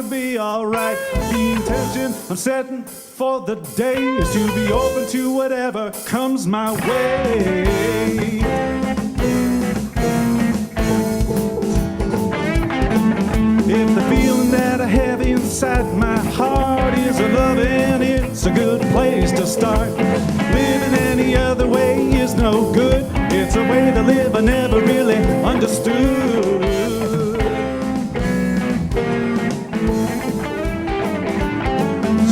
gonna be alright. The intention I'm setting for the day is to be open to whatever comes my way. If the feeling that I have inside my heart is a loving, it's a good place to start. Living any other way is no good. It's a way to live I never really understood.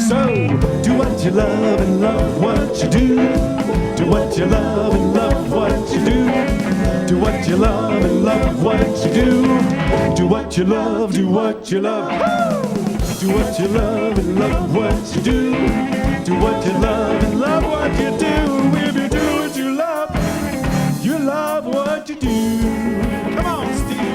So, do what you love and love what you do. Do what you love and love what you do. Do what you love and love what you do. Do what you love, do what you love. Do what you love and love what you do. Do what you love and love what you do. If you do what you love what you do. Come on, Steven.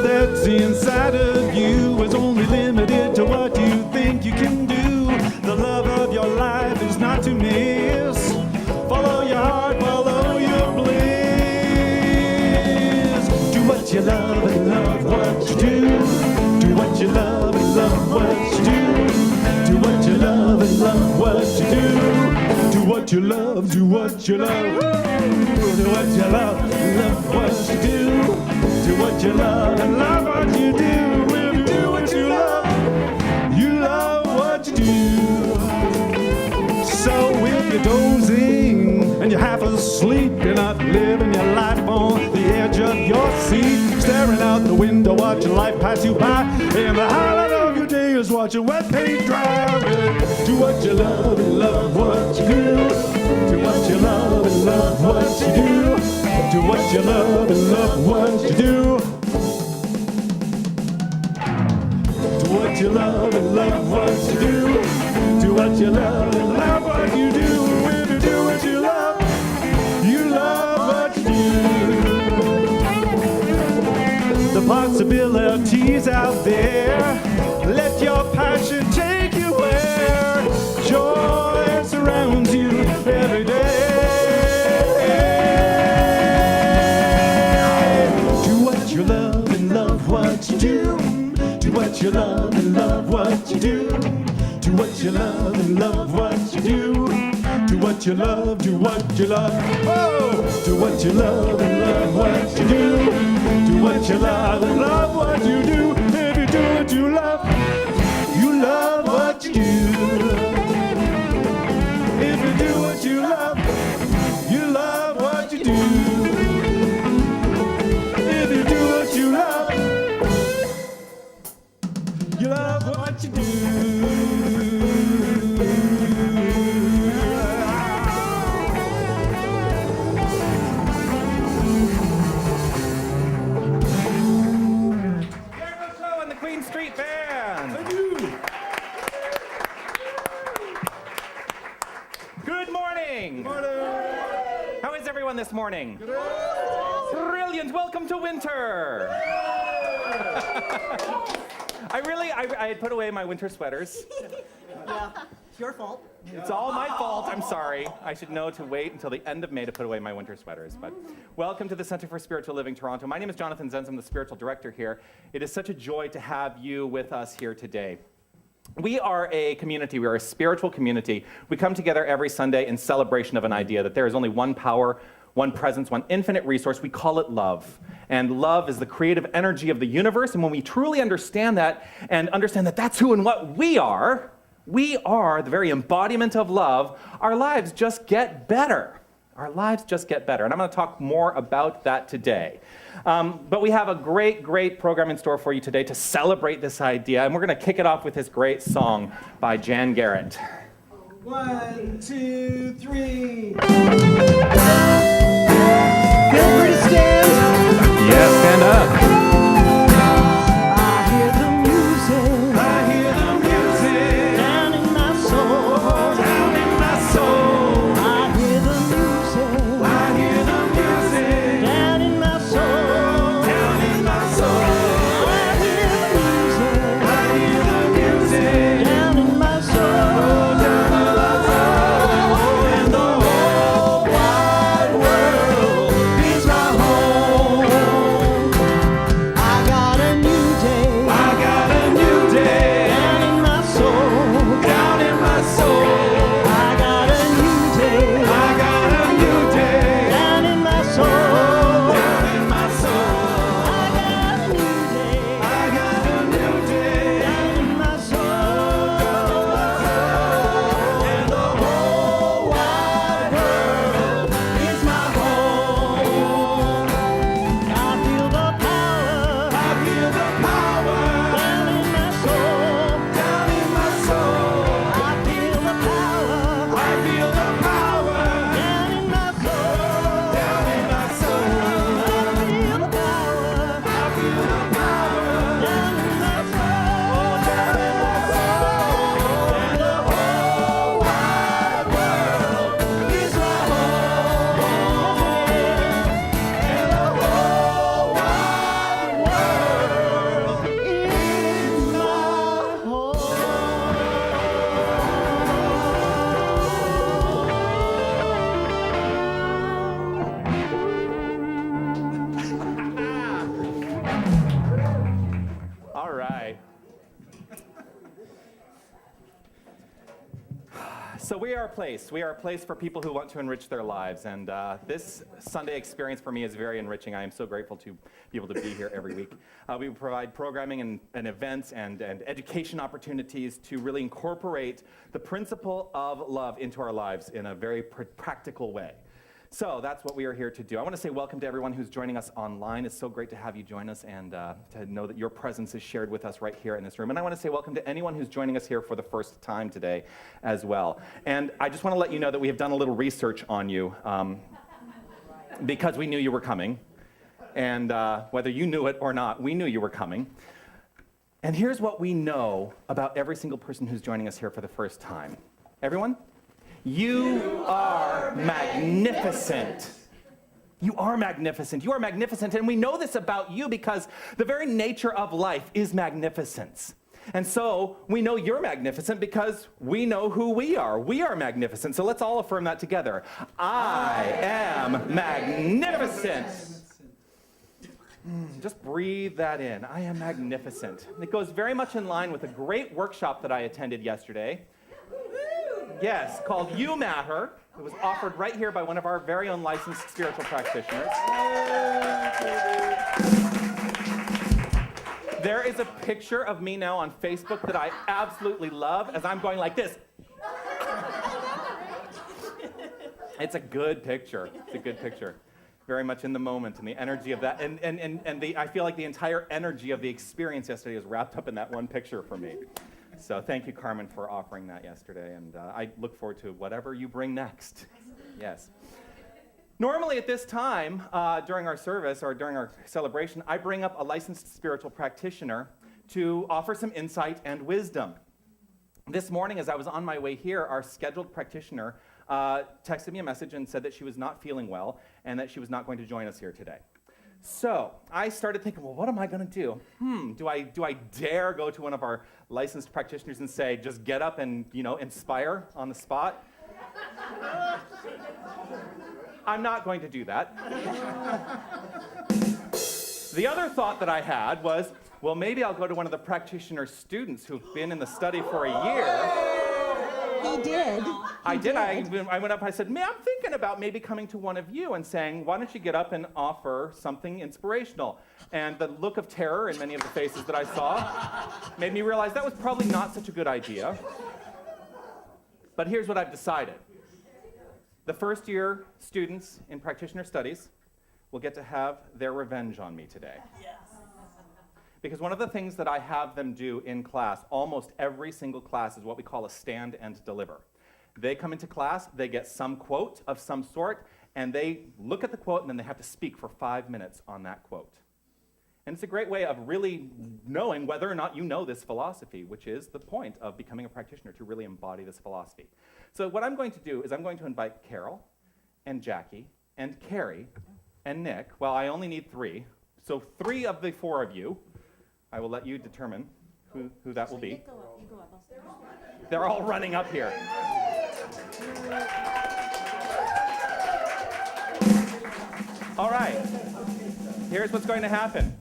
That's inside of you is only limited to what you think you can do. The love of your life is not to miss. Follow your heart, follow your bliss. Do what you love and love what you do. Do what you love and love what you do. Do what you love and love what you do. Do what you love, do what you love. Do what you love and love what you do. Do what you love and love what you do. If you do what you love what you do. So if you're dozing and you're half asleep, you're not living your life on the edge of your seat, staring out the window, watching life pass you by, and the highlight of your day is watching wet paint dry. Do what you love and love what you do. Do what you love and love what you do. Do what you love and love what you do. Do what you love and love what you do. Do what you love and love what you do. If you do what you love what you do. The possibilities out there, let your passion take you where joy surrounds you every day. What you do. Do what you love and love what you do. Do what you love and love what you do. Do what you love, do what you love. Oh! Do what you love and love what you do. Do what you love and love what you do. If you do what you love what you do. If you do what you love what you do. If you do what you love what you do. Show and the Queen Street Band. Good morning. Good morning. How is everyone this morning? Brilliant. Welcome to winter. I had put away my winter sweaters. Yeah, it's your fault. It's all my fault. I'm sorry. I should know to wait until the end of May to put away my winter sweaters. But welcome to the Center for Spiritual Living Toronto. My name is Jonathan Zenz. I'm the spiritual director here. It is such a joy to have you with us here today. We are a community. We are a spiritual community. We come together every Sunday in celebration of an idea that there is only one power, one presence, one infinite resource. We call it love. And love is the creative energy of the universe. And when we truly understand that and understand that that's who and what we are the very embodiment of love, our lives just get better. Our lives just get better. And I'm going to talk more about that today. But we have a great program in store for you today to celebrate this idea. And we're going to kick it off with this great song by Jan Garrett. 1, 2, 3. Everybody stand. Yeah, stand up. I hear the music. I hear the music Down in my soul. down in my soul. So we are a place. We are a place for people who want to enrich their lives. And this Sunday experience for me is very enriching. I am so grateful to be able to be here every week. We provide programming and events and education opportunities to really incorporate the principle of love into our lives in a very practical way. So that's what we are here to do. I want to say welcome to everyone who's joining us online. It's so great to have you join us and to know that your presence is shared with us right here in this room. And I want to say welcome to anyone who's joining us here for the first time today as well. And I just want to let you know that we have done a little research on you because we knew you were coming. And whether you knew it or not, we knew you were coming. And here's what we know about every single person who's joining us here for the first time. Everyone? You are magnificent. You are magnificent. You are magnificent. And we know this about you because the very nature of life is magnificence. And so we know you're magnificent because we know who we are. We are magnificent. So let's all affirm that together. I am magnificent. Just breathe that in. I am magnificent. It goes very much in line with a great workshop that I attended yesterday. Yes, called You Matter. It was offered right here by one of our very own licensed spiritual practitioners. There is a picture of me now on Facebook that I absolutely love as I'm going like this. It's a good picture. It's a good picture. Very much in the moment and the energy of that. And I feel like the entire energy of the experience yesterday is wrapped up in that one picture for me. So thank you, Carmen, for offering that yesterday, and I look forward to whatever you bring next. Yes. Normally at this time, during our service or during our celebration, I bring up a licensed spiritual practitioner to offer some insight and wisdom. This morning, as I was on my way here, our scheduled practitioner texted me a message and said that she was not feeling well and that she was not going to join us here today. So I started thinking, well, what am I going to do? Do I dare go to one of our licensed practitioners and say, just get up and, inspire on the spot? I'm not going to do that. The other thought that I had was, well, maybe I'll go to one of the practitioner's students who've been in the study for a year. He did. I did. I went up and I said, I'm thinking about maybe coming to one of you and saying, why don't you get up and offer something inspirational? And the look of terror in many of the faces that I saw made me realize that was probably not such a good idea. But here's what I've decided. The first year students in practitioner studies will get to have their revenge on me today. Yes. Because one of the things that I have them do in class, almost every single class, is what we call a stand and deliver. They come into class, they get some quote of some sort, and they look at the quote, and then they have to speak for 5 minutes on that quote. And it's a great way of really knowing whether or not you know this philosophy, which is the point of becoming a practitioner, to really embody this philosophy. So what I'm going to do is I'm going to invite Carol and Jackie and Carrie and Nick. Well, I only need 3. So 3 of the 4 of you. I will let you determine who that will be. They're all running up here. All right. Here's what's going to happen.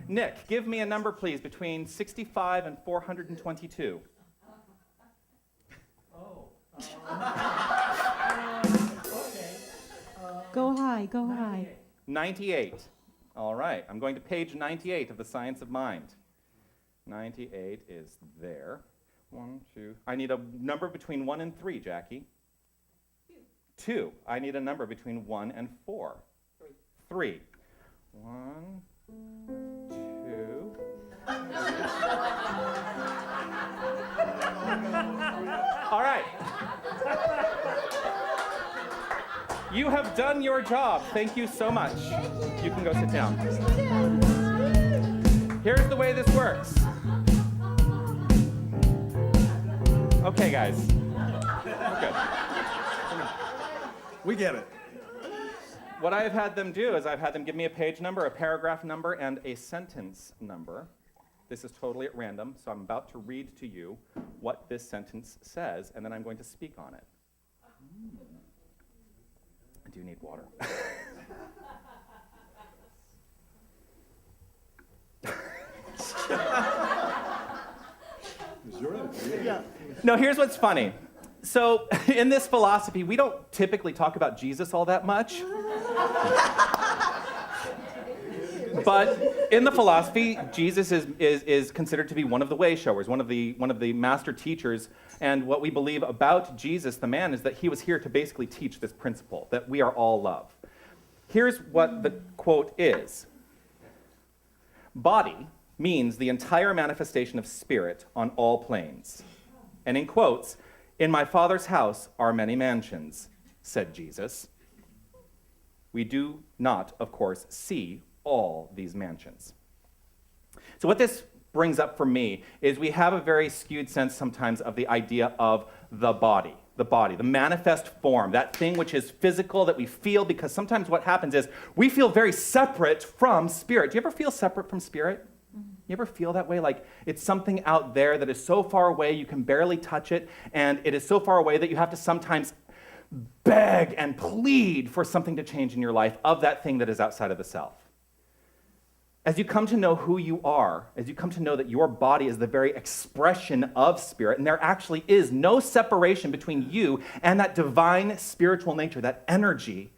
Nick, give me a number, please, between 65 and 422. Go high. 98. All right, I'm going to page 98 of the Science of Mind. 98 is there. 1, 2. I need a number between 1 and 3, Jackie. 2. I need a number between 1 and 4. 3. 1, 2. All right. You have done your job. Thank you so much. You can go sit down. Here's the way this works. Okay, guys. We're good. We get it. What I've had them do is I've had them give me a page number, a paragraph number, and a sentence number. This is totally at random, so I'm about to read to you what this sentence says, and then I'm going to speak on it. I do need water. Is your idea? Yeah. No, here's what's funny. So in this philosophy, we don't typically talk about Jesus all that much. But in the philosophy, Jesus is considered to be one of the way showers, one of the master teachers. And what we believe about Jesus, the man, is that he was here to basically teach this principle, that we are all love. Here's what the quote is. Body means the entire manifestation of spirit on all planes. And in quotes, in my Father's house are many mansions, said Jesus. We do not, of course, see all these mansions. So what this brings up for me is we have a very skewed sense sometimes of the idea of the body, the manifest form, that thing which is physical that we feel, because sometimes what happens is we feel very separate from spirit. Do you ever feel separate from spirit? You ever feel that way? Like it's something out there that is so far away you can barely touch it, and it is so far away that you have to sometimes beg and plead for something to change in your life of that thing that is outside of the self. As you come to know who you are, as you come to know that your body is the very expression of spirit, and there actually is no separation between you and that divine spiritual nature, that energy,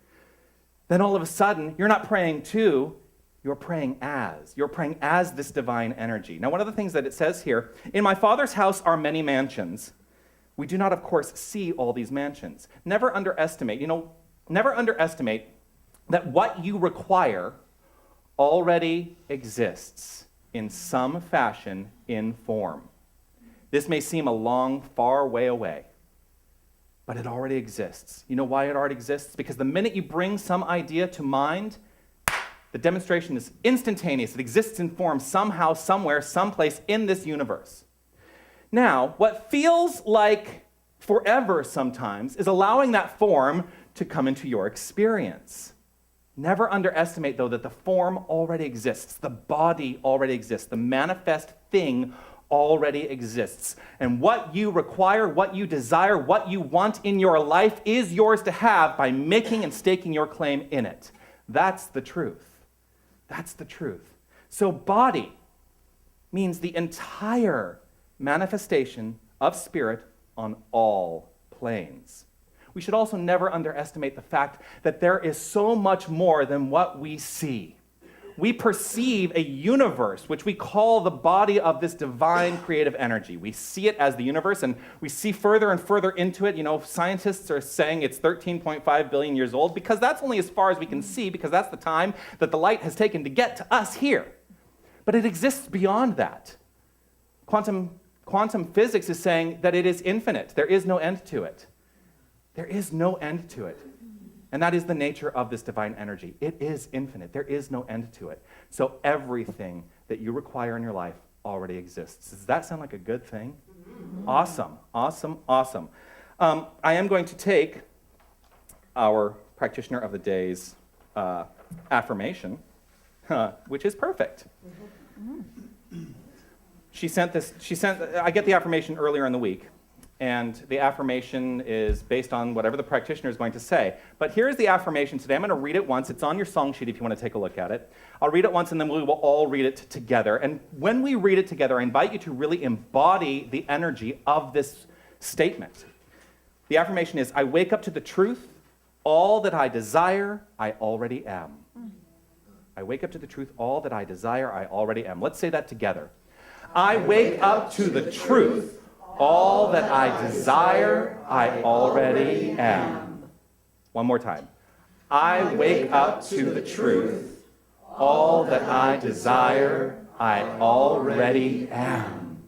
then all of a sudden, you're not praying to, you're praying as. You're praying as this divine energy. Now, one of the things that it says here, in my Father's house are many mansions. We do not, of course, see all these mansions. Never underestimate that what you require already exists in some fashion in form. This may seem a long, far way away, but it already exists. You know why it already exists? Because the minute you bring some idea to mind, the demonstration is instantaneous. It exists in form somehow, somewhere, someplace in this universe. Now, what feels like forever sometimes is allowing that form to come into your experience. Never underestimate, though, that the form already exists, the body already exists, the manifest thing already exists. And what you require, what you desire, what you want in your life is yours to have by making and staking your claim in it. That's the truth. That's the truth. So body means the entire manifestation of spirit on all planes. We should also never underestimate the fact that there is so much more than what we see. We perceive a universe, which we call the body of this divine creative energy. We see it as the universe, and we see further and further into it. You know, scientists are saying it's 13.5 billion years old, because that's only as far as we can see, because that's the time that the light has taken to get to us here. But it exists beyond that. Quantum physics is saying that it is infinite. There is no end to it. There is no end to it. And that is the nature of this divine energy. It is infinite. There is no end to it. So everything that you require in your life already exists. Does that sound like a good thing? Awesome, awesome, awesome. I am going to take our practitioner of the day's affirmation, which is perfect. I get the affirmation earlier in the week. And the affirmation is based on whatever the practitioner is going to say. But here's the affirmation today. I'm going to read it once. It's on your song sheet if you want to take a look at it. I'll read it once, and then we will all read it together. And when we read it together, I invite you to really embody the energy of this statement. The affirmation is, I wake up to the truth. All that I desire, I already am. I wake up to the truth. All that I desire, I already am. Let's say that together. I wake up to the truth. All that I desire, I already am. One more time. I wake up to the truth. All that I desire, I already am.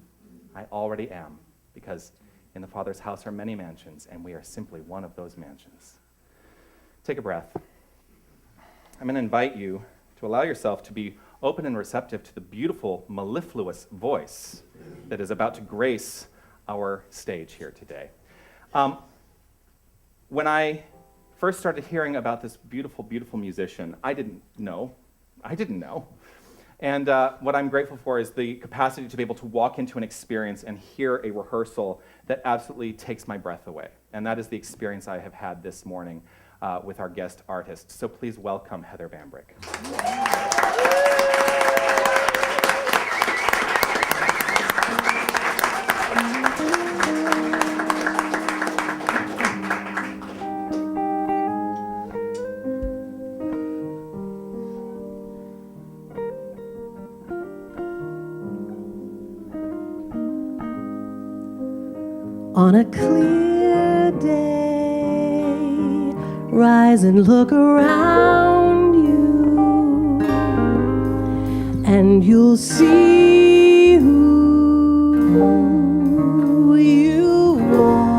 I already am. Because in the Father's house are many mansions, and we are simply one of those mansions. Take a breath. I'm going to invite you to allow yourself to be open and receptive to the beautiful, mellifluous voice that is about to grace our stage here today. When I first started hearing about this beautiful, beautiful musician, I didn't know. And what I'm grateful for is the capacity to be able to walk into an experience and hear a rehearsal that absolutely takes my breath away. And that is the experience I have had this morning with our guest artist. So please welcome Heather Bambrick. On a clear day, rise and look around you, and you'll see who you are.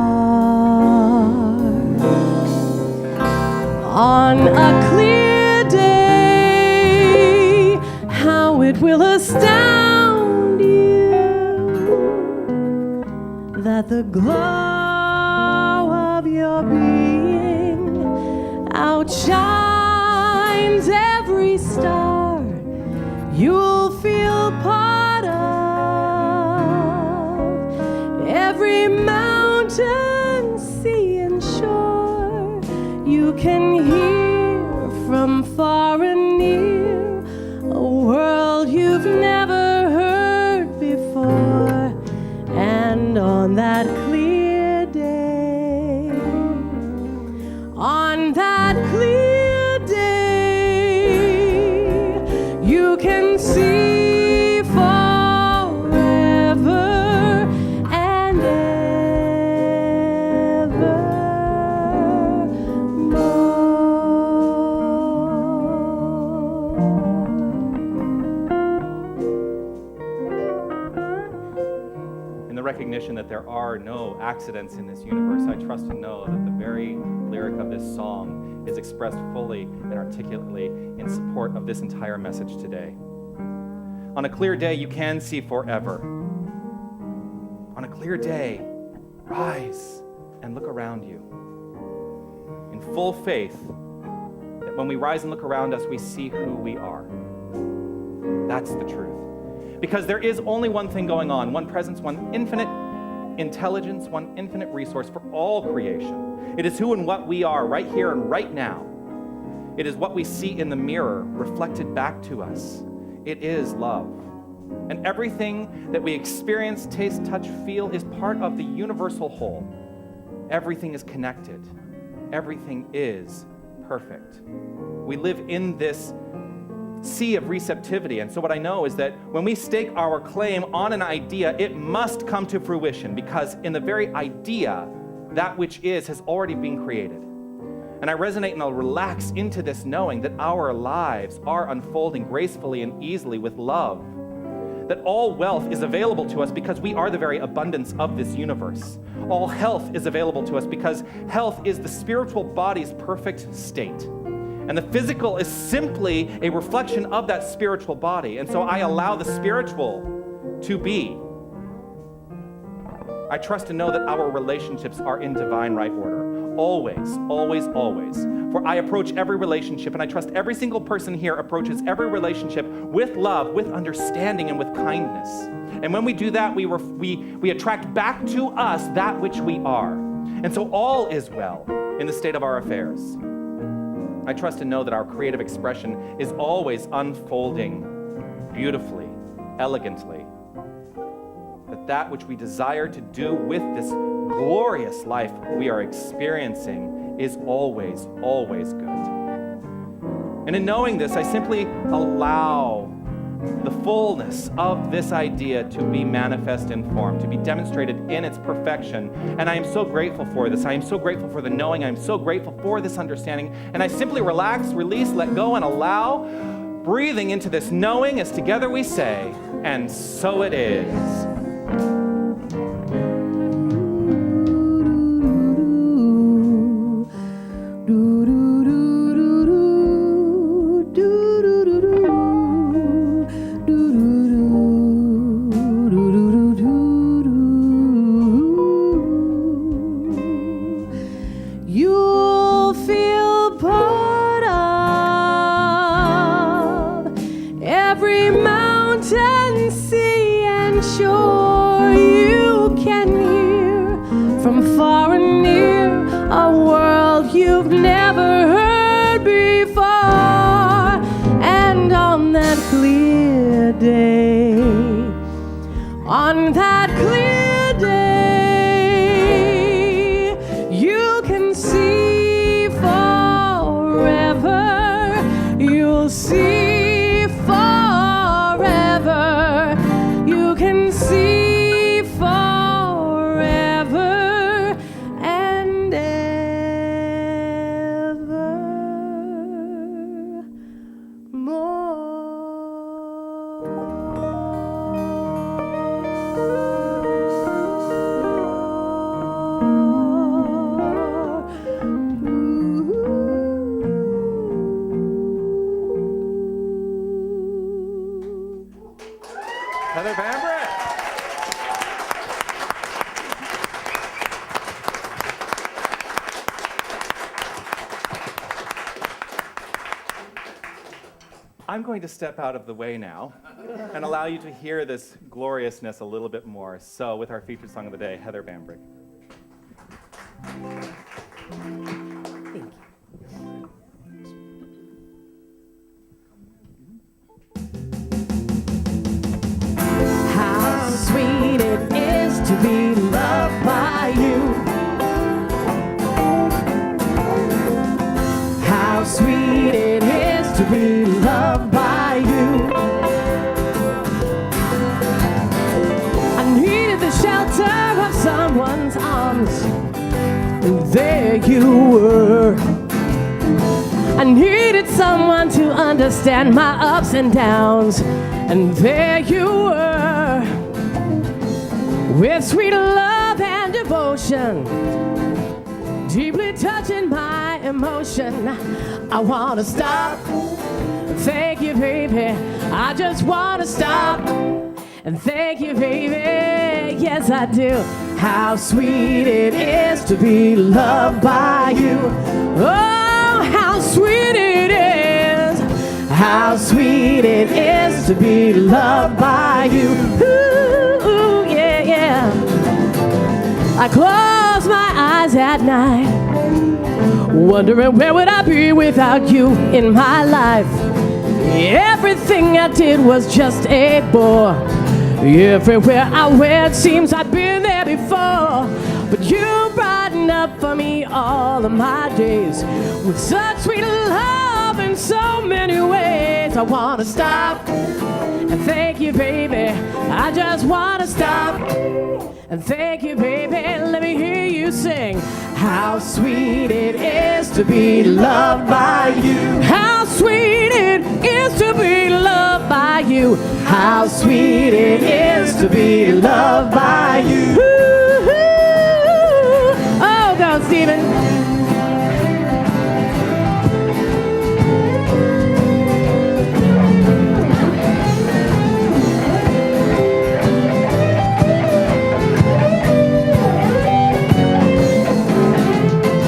On a clear day, how it will astound you that the glow of your being outshines every star you'll feel part of. Every mountain, sea, and shore you can hear from far and near, a world you've never heard before. And on that clear day, on that clear day, you can see forever and In the recognition that there are no accidents in this universe, I trust and know that the very lyric of this song is expressed fully and articulately in support of this entire message today. On a clear day, you can see forever. On a clear day, rise and look around you in full faith that when we rise and look around us, we see who we are. That's the truth. Because there is only one thing going on, one presence, one infinite intelligence, one infinite resource for all creation. It is who and what we are right here and right now. It is what we see in the mirror reflected back to us. It is love. And everything that we experience, taste, touch, feel is part of the universal whole. Everything is connected. Everything is perfect. We live in this sea of receptivity. And so what I know is that when we stake our claim on an idea, it must come to fruition, because in the very idea, that which is has already been created. And I resonate and I'll relax into this knowing that our lives are unfolding gracefully and easily with love. That all wealth is available to us because we are the very abundance of this universe. All health is available to us because health is the spiritual body's perfect state. And the physical is simply a reflection of that spiritual body. And so I allow the spiritual to be. I trust and know that our relationships are in divine right order. Always, always, always. For I approach every relationship, and I trust every single person here approaches every relationship with love, with understanding, and with kindness. And when we do that, we attract back to us that which we are. And so all is well in the state of our affairs. I trust and know that our creative expression is always unfolding beautifully, elegantly. That which we desire to do with this glorious life we are experiencing is always, always good. And in knowing this, I simply allow the fullness of this idea to be manifest in form, to be demonstrated in its perfection. And I am so grateful for this. I am so grateful for the knowing. I am so grateful for this understanding. And I simply relax, release, let go, and allow, breathing into this knowing as together we say, and so it is. you'll feel part of every mountain, sea, and shore. You can hear from far and near a world you've never heard before. And on that clear day, on that clear day, you can see forever. You'll see forever. You can see forever. Heather Bambrick. I'm going to step out of the way now and allow you to hear this gloriousness a little bit more. So with our featured song of the day, Heather Bambrick. How sweet it is to be loved by you. How sweet it is to be loved by you. I needed the shelter of someone's arms, and there you were. I needed someone to understand my ups and downs, and there you were. With sweet love and devotion, deeply touching my emotion. I wanna stop. Thank you, baby. I just wanna stop. And thank you, baby. Yes, I do. How sweet it is to be loved by you. Oh, how sweet it is. How sweet it is to be loved by you. Ooh, yeah, yeah. I close my eyes at night, wondering where would I be without you in my life. Everything I did was just a bore. Everywhere I went seems I'd been there before. But you brighten up for me all of my days with such sweet love in so many ways. I wanna stop and thank you, baby. I just wanna stop and thank you, baby. Let me hear you sing. How sweet it is to be loved by you. How sweet it is to be loved by you. How sweet it is to be loved by you. Ooh, oh, go, Stephen.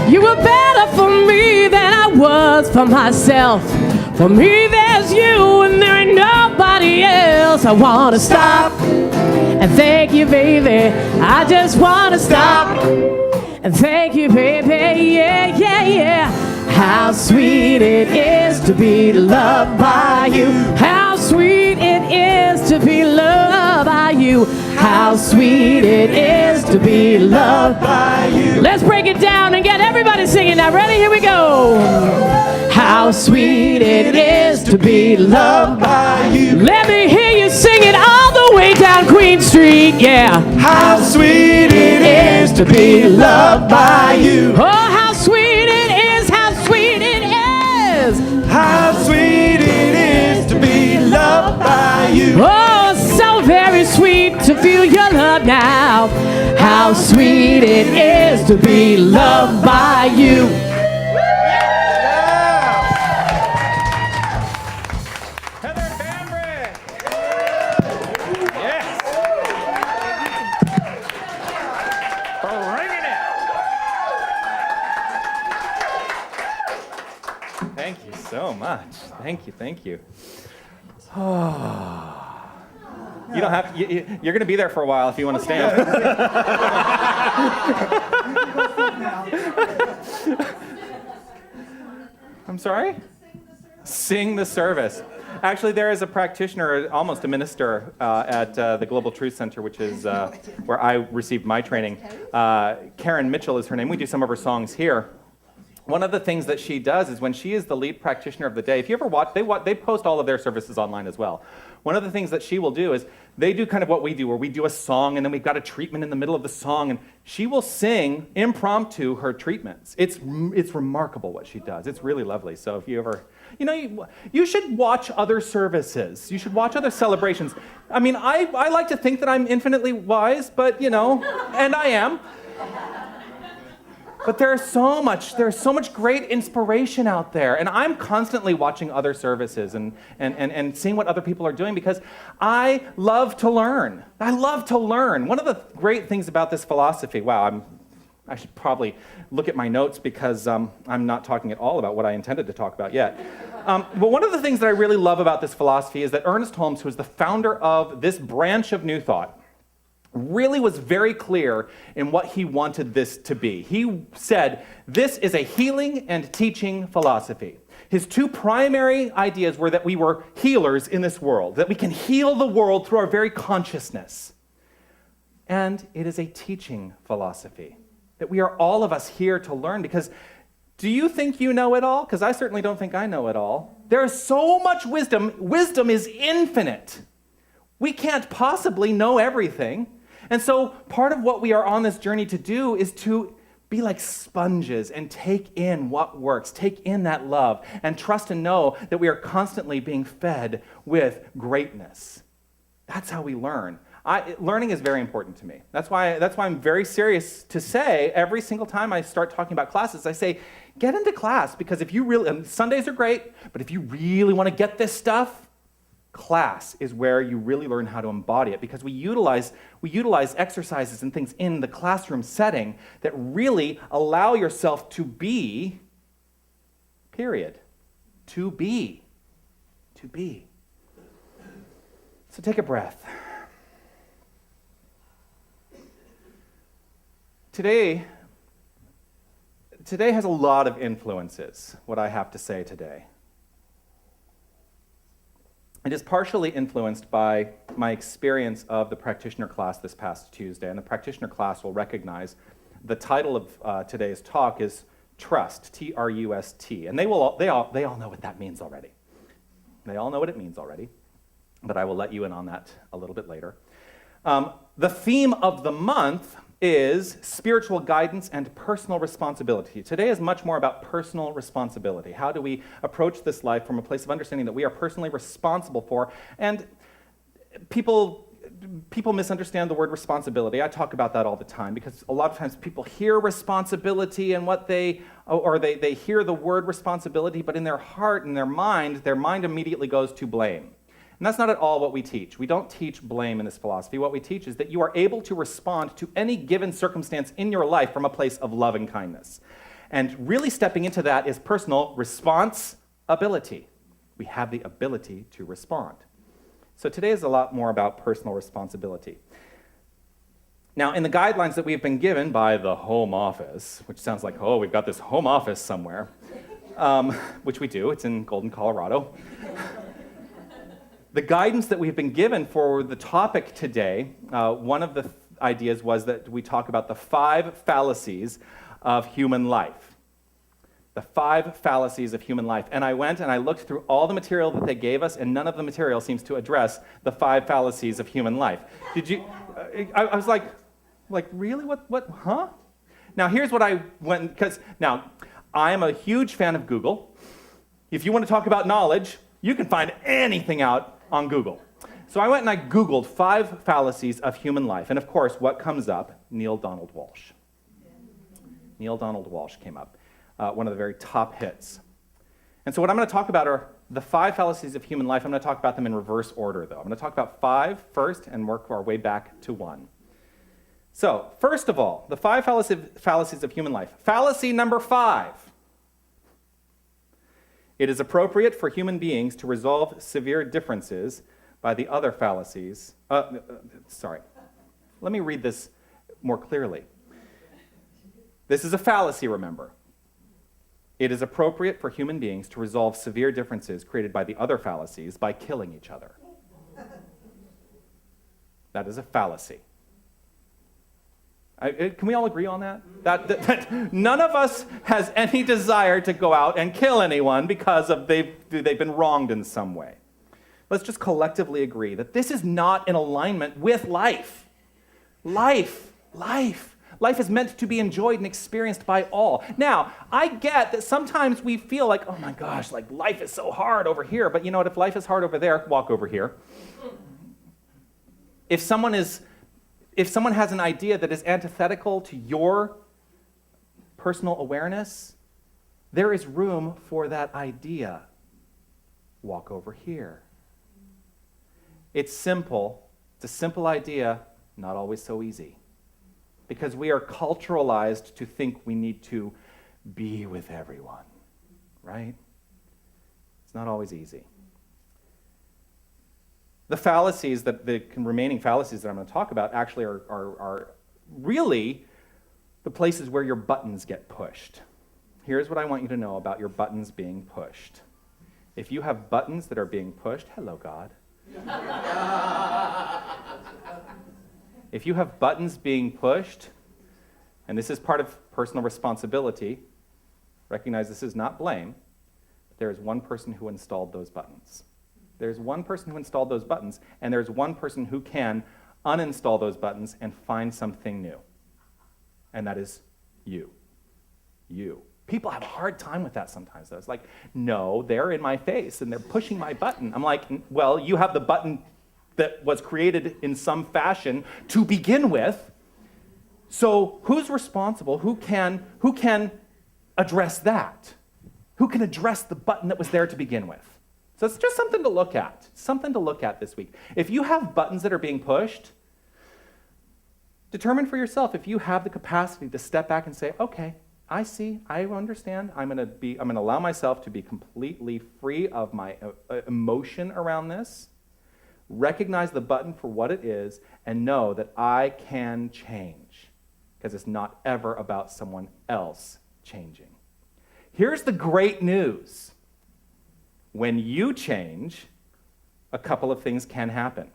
You were better for me than I was for myself. For me there's you and there ain't nobody else. I wanna stop and thank you, baby. I just wanna stop and thank you, baby. Yeah, yeah, yeah. How sweet it is to be loved by you. How sweet it is to be loved by you. How sweet it is to be loved by you. Let's break it down and get everybody singing now. Ready? Here we go. How sweet it is to be loved by you. Let me hear you sing it all the way down Queen Street. Yeah. How sweet it is to be loved by you. Oh, how sweet it is. How sweet it is. How sweet it is to be loved by you. Oh, so very sweet to feel your love now. How sweet it is to be loved by you. Heather Bambrick. Yes. Bringing it. Thank you so much. Thank you, thank you. You don't have to, you're going to be there for a while if you want to stand. I'm sorry? Sing the service. Actually, there is a practitioner, almost a minister, at the Global Truth Center, which is where I received my training. Karen Mitchell is her name. We do some of her songs here. One of the things that she does is when she is the lead practitioner of the day, if you ever watch, they post all of their services online as well. One of the things that she will do is they do kind of what we do, where we do a song and then we've got a treatment in the middle of the song, and she will sing impromptu her treatments. It's remarkable what she does. It's really lovely. So if you ever, you should watch other services. You should watch other celebrations. I mean, I like to think that I'm infinitely wise, but and I am. But there's so much great inspiration out there. And I'm constantly watching other services and seeing what other people are doing because I love to learn. I love to learn. One of the great things about this philosophy, wow, I should probably look at my notes because I'm not talking at all about what I intended to talk about yet. But one of the things that I really love about this philosophy is that Ernest Holmes, who is the founder of this branch of New Thought, really was very clear in what he wanted this to be. He said, this is a healing and teaching philosophy. His two primary ideas were that we were healers in this world, that we can heal the world through our very consciousness. And it is a teaching philosophy, that we are all of us here to learn because do you think you know it all? Because I certainly don't think I know it all. There is so much wisdom. Wisdom is infinite. We can't possibly know everything. And so part of what we are on this journey to do is to be like sponges and take in what works, take in that love, and trust and know that we are constantly being fed with greatness. That's how we learn. Learning is very important to me. That's why I'm very serious to say every single time I start talking about classes, I say, get into class, because if you really, and Sundays are great, but if you really want to get this stuff, class is where you really learn how to embody it, because we utilize exercises and things in the classroom setting that really allow yourself to be, period. To be. So take a breath. Today has a lot of influences, what I have to say today. It is partially influenced by my experience of the practitioner class this past Tuesday, and the practitioner class will recognize the title of today's talk is Trust, T.R.U.S.T, and they all know what that means already. They all know what it means already, but I will let you in on that a little bit later. The theme of the month is spiritual guidance and personal responsibility. Today is much more about personal responsibility. How do we approach this life from a place of understanding that we are personally responsible for? And people misunderstand the word responsibility. I talk about that all the time because a lot of times people hear responsibility and they hear the word responsibility, but in their heart and their mind immediately goes to blame. And that's not at all what we teach. We don't teach blame in this philosophy. What we teach is that you are able to respond to any given circumstance in your life from a place of love and kindness. And really stepping into that is personal responsibility. We have the ability to respond. So today is a lot more about personal responsibility. Now, in the guidelines that we've been given by the Home Office, which sounds like, oh, we've got this home office somewhere, which we do. It's in Golden, Colorado. The guidance that we've been given for the topic today, one of the ideas was that we talk about the 5 fallacies of human life. The 5 fallacies of human life. And I went and I looked through all the material that they gave us, and none of the material seems to address the 5 fallacies of human life. Did you? I was like, really? What? Huh? Now, here's what I went, because now, I am a huge fan of Google. If you want to talk about knowledge, you can find anything out on Google. So I went and I Googled 5 fallacies of human life. And of course, what comes up? Neil Donald Walsh. Neil Donald Walsh came up, one of the very top hits. And so what I'm going to talk about are the 5 fallacies of human life. I'm going to talk about them in reverse order, though. I'm going to talk about 5 first and work our way back to 1. So, first of all, the 5 fallacies of human life. Fallacy number 5. It is appropriate for human beings to resolve severe differences by the other fallacies. Sorry. Let me read this more clearly. This is a fallacy, remember. It is appropriate for human beings to resolve severe differences created by the other fallacies by killing each other. That is a fallacy. Can we all agree on that? That none of us has any desire to go out and kill anyone because they've been wronged in some way. Let's just collectively agree that this is not in alignment with life. Life is meant to be enjoyed and experienced by all. Now, I get that sometimes we feel like, oh my gosh, like life is so hard over here. But you know what? If life is hard over there, walk over here. If someone has an idea that is antithetical to your personal awareness, there is room for that idea. Walk over here. It's simple. It's a simple idea, not always so easy. Because we are culturalized to think we need to be with everyone, right? It's not always easy. The fallacies, the remaining fallacies that I'm going to talk about actually are really the places where your buttons get pushed. Here's what I want you to know about your buttons being pushed. If you have buttons that are being pushed, hello, God. If you have buttons being pushed, and this is part of personal responsibility, recognize this is not blame, but there is one person who installed those buttons. There's one person who installed those buttons, and there's one person who can uninstall those buttons and find something new. And that is you. You. People have a hard time with that sometimes, though. It's like, no, they're in my face, and they're pushing my button. I'm like, well, you have the button that was created in some fashion to begin with. So who's responsible? Who can address that? Who can address the button that was there to begin with? So it's just something to look at. Something to look at this week. If you have buttons that are being pushed, determine for yourself if you have the capacity to step back and say, okay, I see, I understand. I'm going to allow myself to be completely free of my emotion around this. Recognize the button for what it is and know that I can change, because it's not ever about someone else changing. Here's the great news. When you change, a couple of things can happen.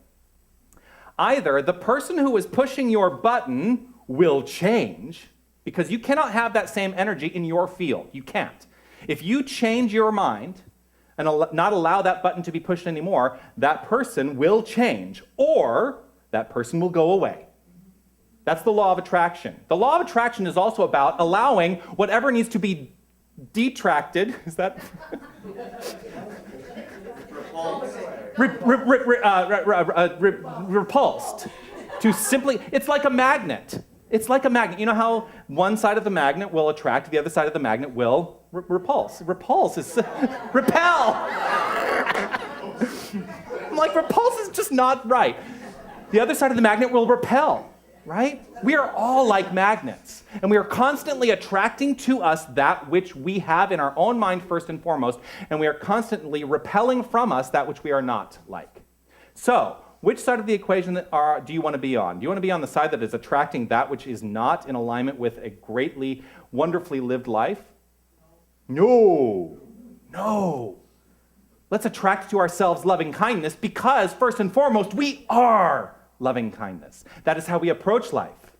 Either the person who is pushing your button will change, because you cannot have that same energy in your field. You can't. If you change your mind and not allow that button to be pushed anymore, that person will change, or that person will go away. That's the law of attraction. The law of attraction is also about allowing whatever needs to be detracted. Is that? Repulsed. To simply, it's like a magnet. It's like a magnet. You know how one side of the magnet will attract, the other side of the magnet will repulse. Repulse is repel. I'm like, repulse is just not right. The other side of the magnet will repel, right? We are all like magnets, and we are constantly attracting to us that which we have in our own mind first and foremost, and we are constantly repelling from us that which we are not like. So, which side of the equation do you want to be on? Do you want to be on the side that is attracting that which is not in alignment with a greatly, wonderfully lived life? No. No. Let's attract to ourselves loving kindness, because first and foremost, we are loving kindness. That is how we approach life.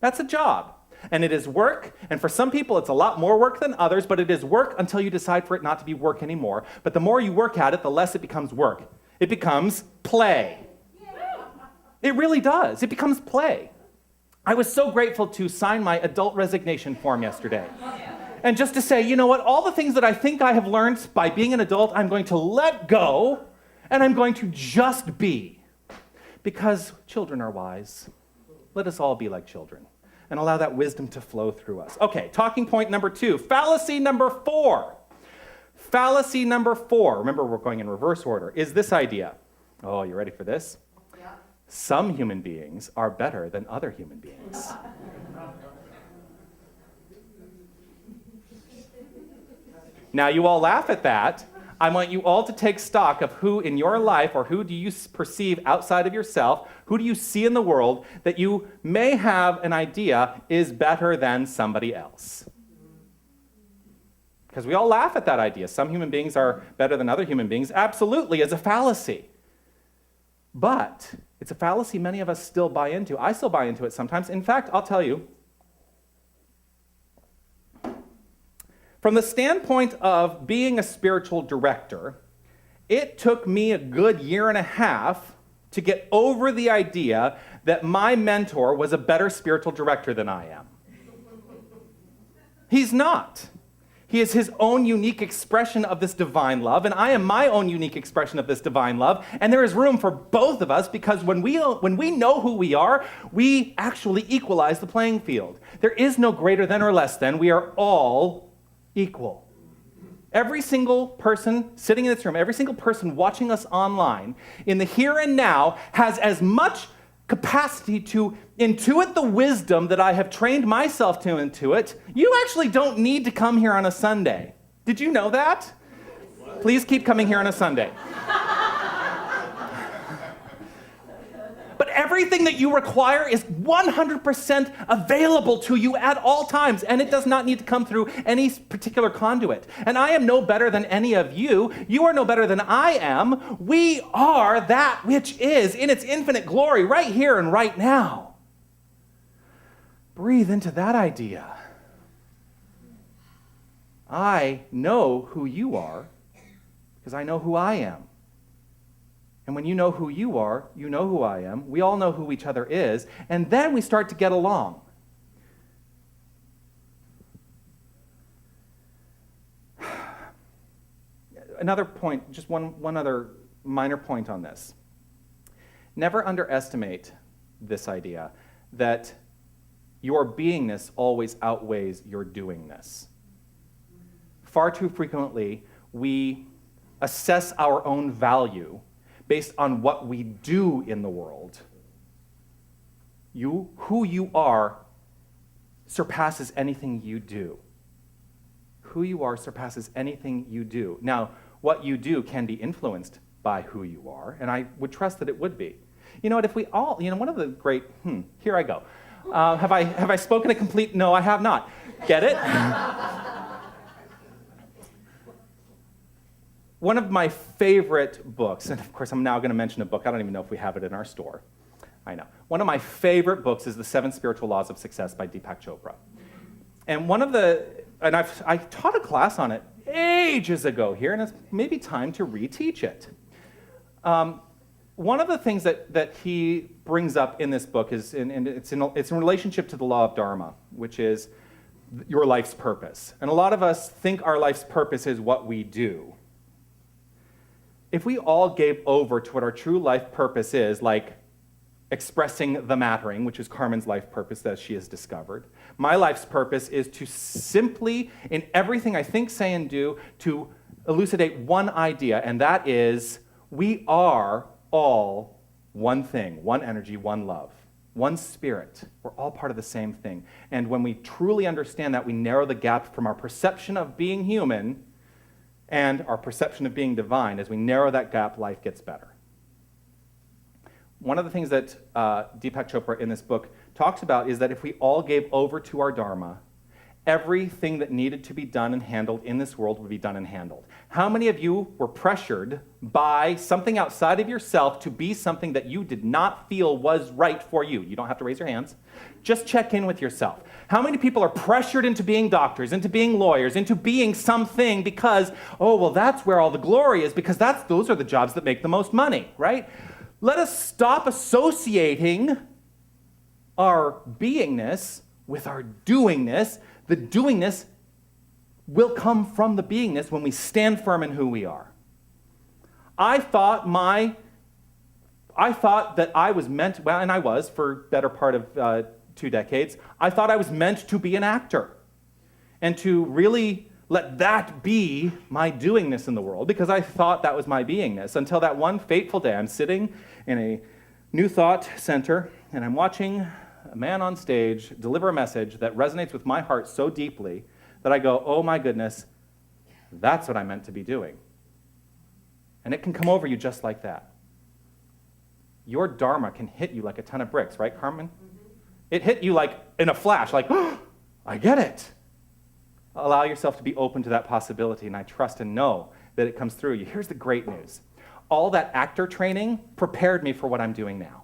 That's a job. And it is work, and for some people it's a lot more work than others, but it is work until you decide for it not to be work anymore. But the more you work at it, the less it becomes work. It becomes play. It really does. It becomes play. I was so grateful to sign my adult resignation form yesterday. And just to say, you know what, all the things that I think I have learned by being an adult, I'm going to let go, and I'm going to just be. Because children are wise. Let us all be like children and allow that wisdom to flow through us. Okay, talking point number 2. Fallacy number 4. Fallacy number 4, remember we're going in reverse order, is this idea. Oh, you ready for this? Yeah. Some human beings are better than other human beings. Now, you all laugh at that. I want you all to take stock of who in your life, or who do you perceive outside of yourself, who do you see in the world that you may have an idea is better than somebody else. Because we all laugh at that idea. Some human beings are better than other human beings. Absolutely, it's a fallacy. But it's a fallacy many of us still buy into. I still buy into it sometimes. In fact, I'll tell you, from the standpoint of being a spiritual director, it took me a good 1.5 years to get over the idea that my mentor was a better spiritual director than I am. He's not. He is his own unique expression of this divine love, and I am my own unique expression of this divine love. And there is room for both of us because when we know who we are, we actually equalize the playing field. There is no greater than or less than. We are all equal. Every single person sitting in this room, every single person watching us online, in the here and now, has as much capacity to intuit the wisdom that I have trained myself to intuit. You actually don't need to come here on a Sunday. Did you know that? Please keep coming here on a Sunday. But everything that you require is 100% available to you at all times, and it does not need to come through any particular conduit. And I am no better than any of you. You are no better than I am. We are that which is in its infinite glory right here and right now. Breathe into that idea. I know who you are because I know who I am. And when you know who you are, you know who I am. We all know who each other is. And then we start to get along. Another point, just one other minor point on this. Never underestimate this idea that your beingness always outweighs your doingness. Far too frequently, we assess our own value based on what we do in the world. Who you are surpasses anything you do. Who you are surpasses anything you do. Now, what you do can be influenced by who you are, and I would trust that it would be. You know what, if we all, one of the great, here I go. Have I spoken a complete, no, I have not. Get it? One of my favorite books, and of course I'm now going to mention a book, I don't even know if we have it in our store. I know. One of my favorite books is The 7 Spiritual Laws of Success by Deepak Chopra. And I taught a class on it ages ago here, and it's maybe time to reteach it. One of the things that he brings up in this book is, and it's in relationship to the law of Dharma, which is your life's purpose. And a lot of us think our life's purpose is what we do. If we all gave over to what our true life purpose is, like expressing the mattering, which is Carmen's life purpose that she has discovered, my life's purpose is to simply, in everything I think, say, and do, to elucidate one idea, and that is we are all one thing, one energy, one love, one spirit. We're all part of the same thing. And when we truly understand that, we narrow the gap from our perception of being human and our perception of being divine. As we narrow that gap, life gets better. One of the things that Deepak Chopra in this book talks about is that if we all gave over to our Dharma, everything that needed to be done and handled in this world would be done and handled. How many of you were pressured by something outside of yourself to be something that you did not feel was right for you? You don't have to raise your hands. Just check in with yourself. How many people are pressured into being doctors, into being lawyers, into being something because, oh, well, that's where all the glory is, because those are the jobs that make the most money, right? Let us stop associating our beingness with our doingness. The doingness will come from the beingness when we stand firm in who we are. I thought that I was meant, well, and I was for better part of 2 decades, I thought I was meant to be an actor and to really let that be my doingness in the world, because I thought that was my beingness, until that one fateful day I'm sitting in a New Thought center and I'm watching a man on stage deliver a message that resonates with my heart so deeply that I go, oh my goodness, that's what I meant to be doing. And it can come over you just like that. Your Dharma can hit you like a ton of bricks, right, Carmen? Mm-hmm. It hit you like in a flash, like, oh, I get it. Allow yourself to be open to that possibility, and I trust and know that it comes through you. Here's the great news. All that actor training prepared me for what I'm doing now.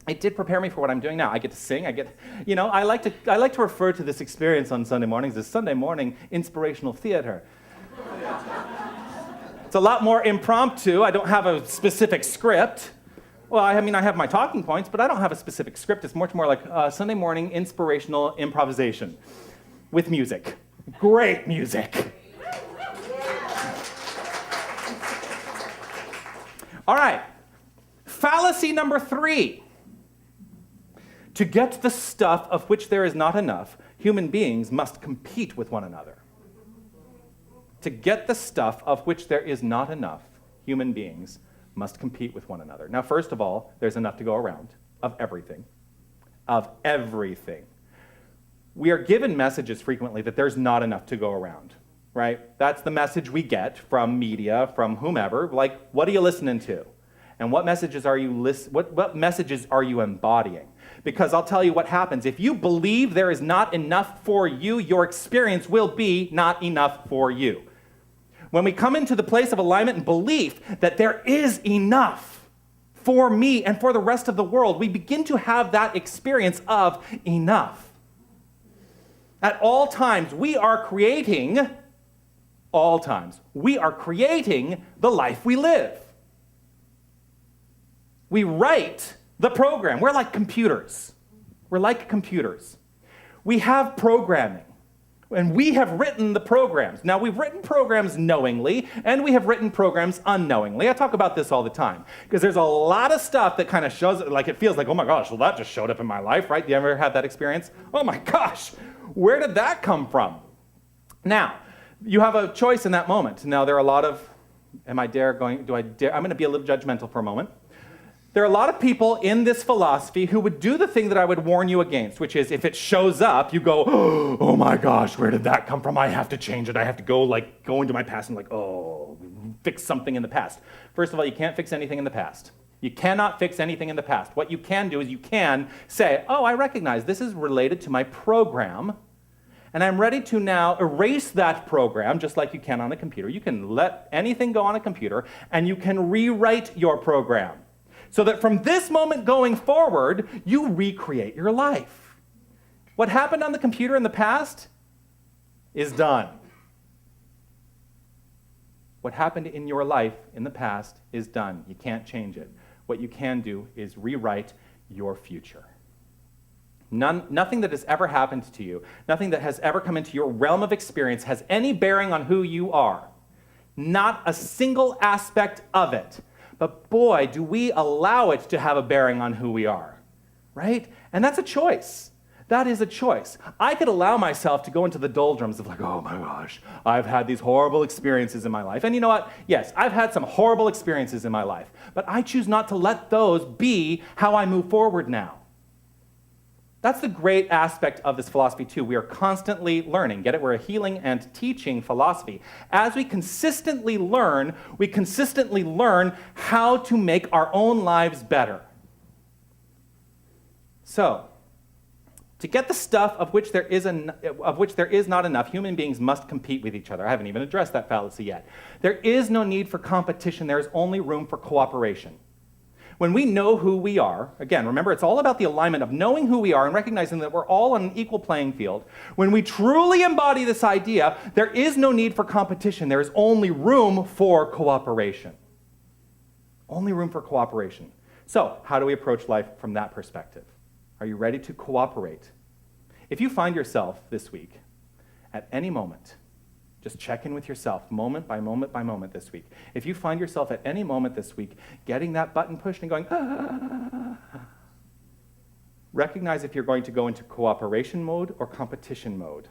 It did prepare me for what I'm doing now. I get to sing. I like to refer to this experience on Sunday mornings as Sunday morning inspirational theater. It's a lot more impromptu. I don't have a specific script. Well, I have my talking points, but I don't have a specific script. It's much more like Sunday morning inspirational improvisation with music. Great music. All right. Fallacy number 3. To get the stuff of which there is not enough, human beings must compete with one another. To get the stuff of which there is not enough, human beings must compete with one another. Now, first of all, there's enough to go around of everything. Of everything. We are given messages frequently that there's not enough to go around, right? That's the message we get from media, from whomever. Like, what are you listening to? And what messages are you what messages are you embodying? Because I'll tell you what happens. If you believe there is not enough for you, your experience will be not enough for you. When we come into the place of alignment and belief that there is enough for me and for the rest of the world, we begin to have that experience of enough. At all times, we are creating the life we live. We write the program. We're like computers. We have programming, and we have written the programs. Now, we've written programs knowingly, and we have written programs unknowingly. I talk about this all the time, because there's a lot of stuff that kind of shows, like it feels like, oh my gosh, well, that just showed up in my life, right? Do you ever have that experience? Oh my gosh, where did that come from? Now, you have a choice in that moment. Now, there are a lot of, I'm going to be a little judgmental for a moment. There are a lot of people in this philosophy who would do the thing that I would warn you against, which is if it shows up, you go, oh my gosh, where did that come from? I have to change it. I have to go into my past and fix something in the past. First of all, you can't fix anything in the past. You cannot fix anything in the past. What you can do is you can say, oh, I recognize this is related to my program, and I'm ready to now erase that program just like you can on a computer. You can let anything go on a computer, and you can rewrite your program. So that from this moment going forward, you recreate your life. What happened on the computer in the past is done. What happened in your life in the past is done. You can't change it. What you can do is rewrite your future. Nothing that has ever happened to you, nothing that has ever come into your realm of experience has any bearing on who you are. Not a single aspect of it. But boy, do we allow it to have a bearing on who we are, right? And that's a choice. That is a choice. I could allow myself to go into the doldrums of oh my gosh, I've had these horrible experiences in my life. And you know what? Yes, I've had some horrible experiences in my life, but I choose not to let those be how I move forward now. That's the great aspect of this philosophy too. We are constantly learning. Get it? We're a healing and teaching philosophy. As we consistently learn how to make our own lives better. So, to get the stuff of which there is not enough, human beings must compete with each other. I haven't even addressed that fallacy yet. There is no need for competition. There is only room for cooperation. When we know who we are, again, remember, it's all about the alignment of knowing who we are and recognizing that we're all on an equal playing field. When we truly embody this idea, there is no need for competition. There is only room for cooperation. Only room for cooperation. So, how do we approach life from that perspective? Are you ready to cooperate? If you find yourself this week, at any moment, just check in with yourself moment by moment by moment this week. If you find yourself at any moment this week getting that button pushed and going, recognize if you're going to go into cooperation mode or competition mode.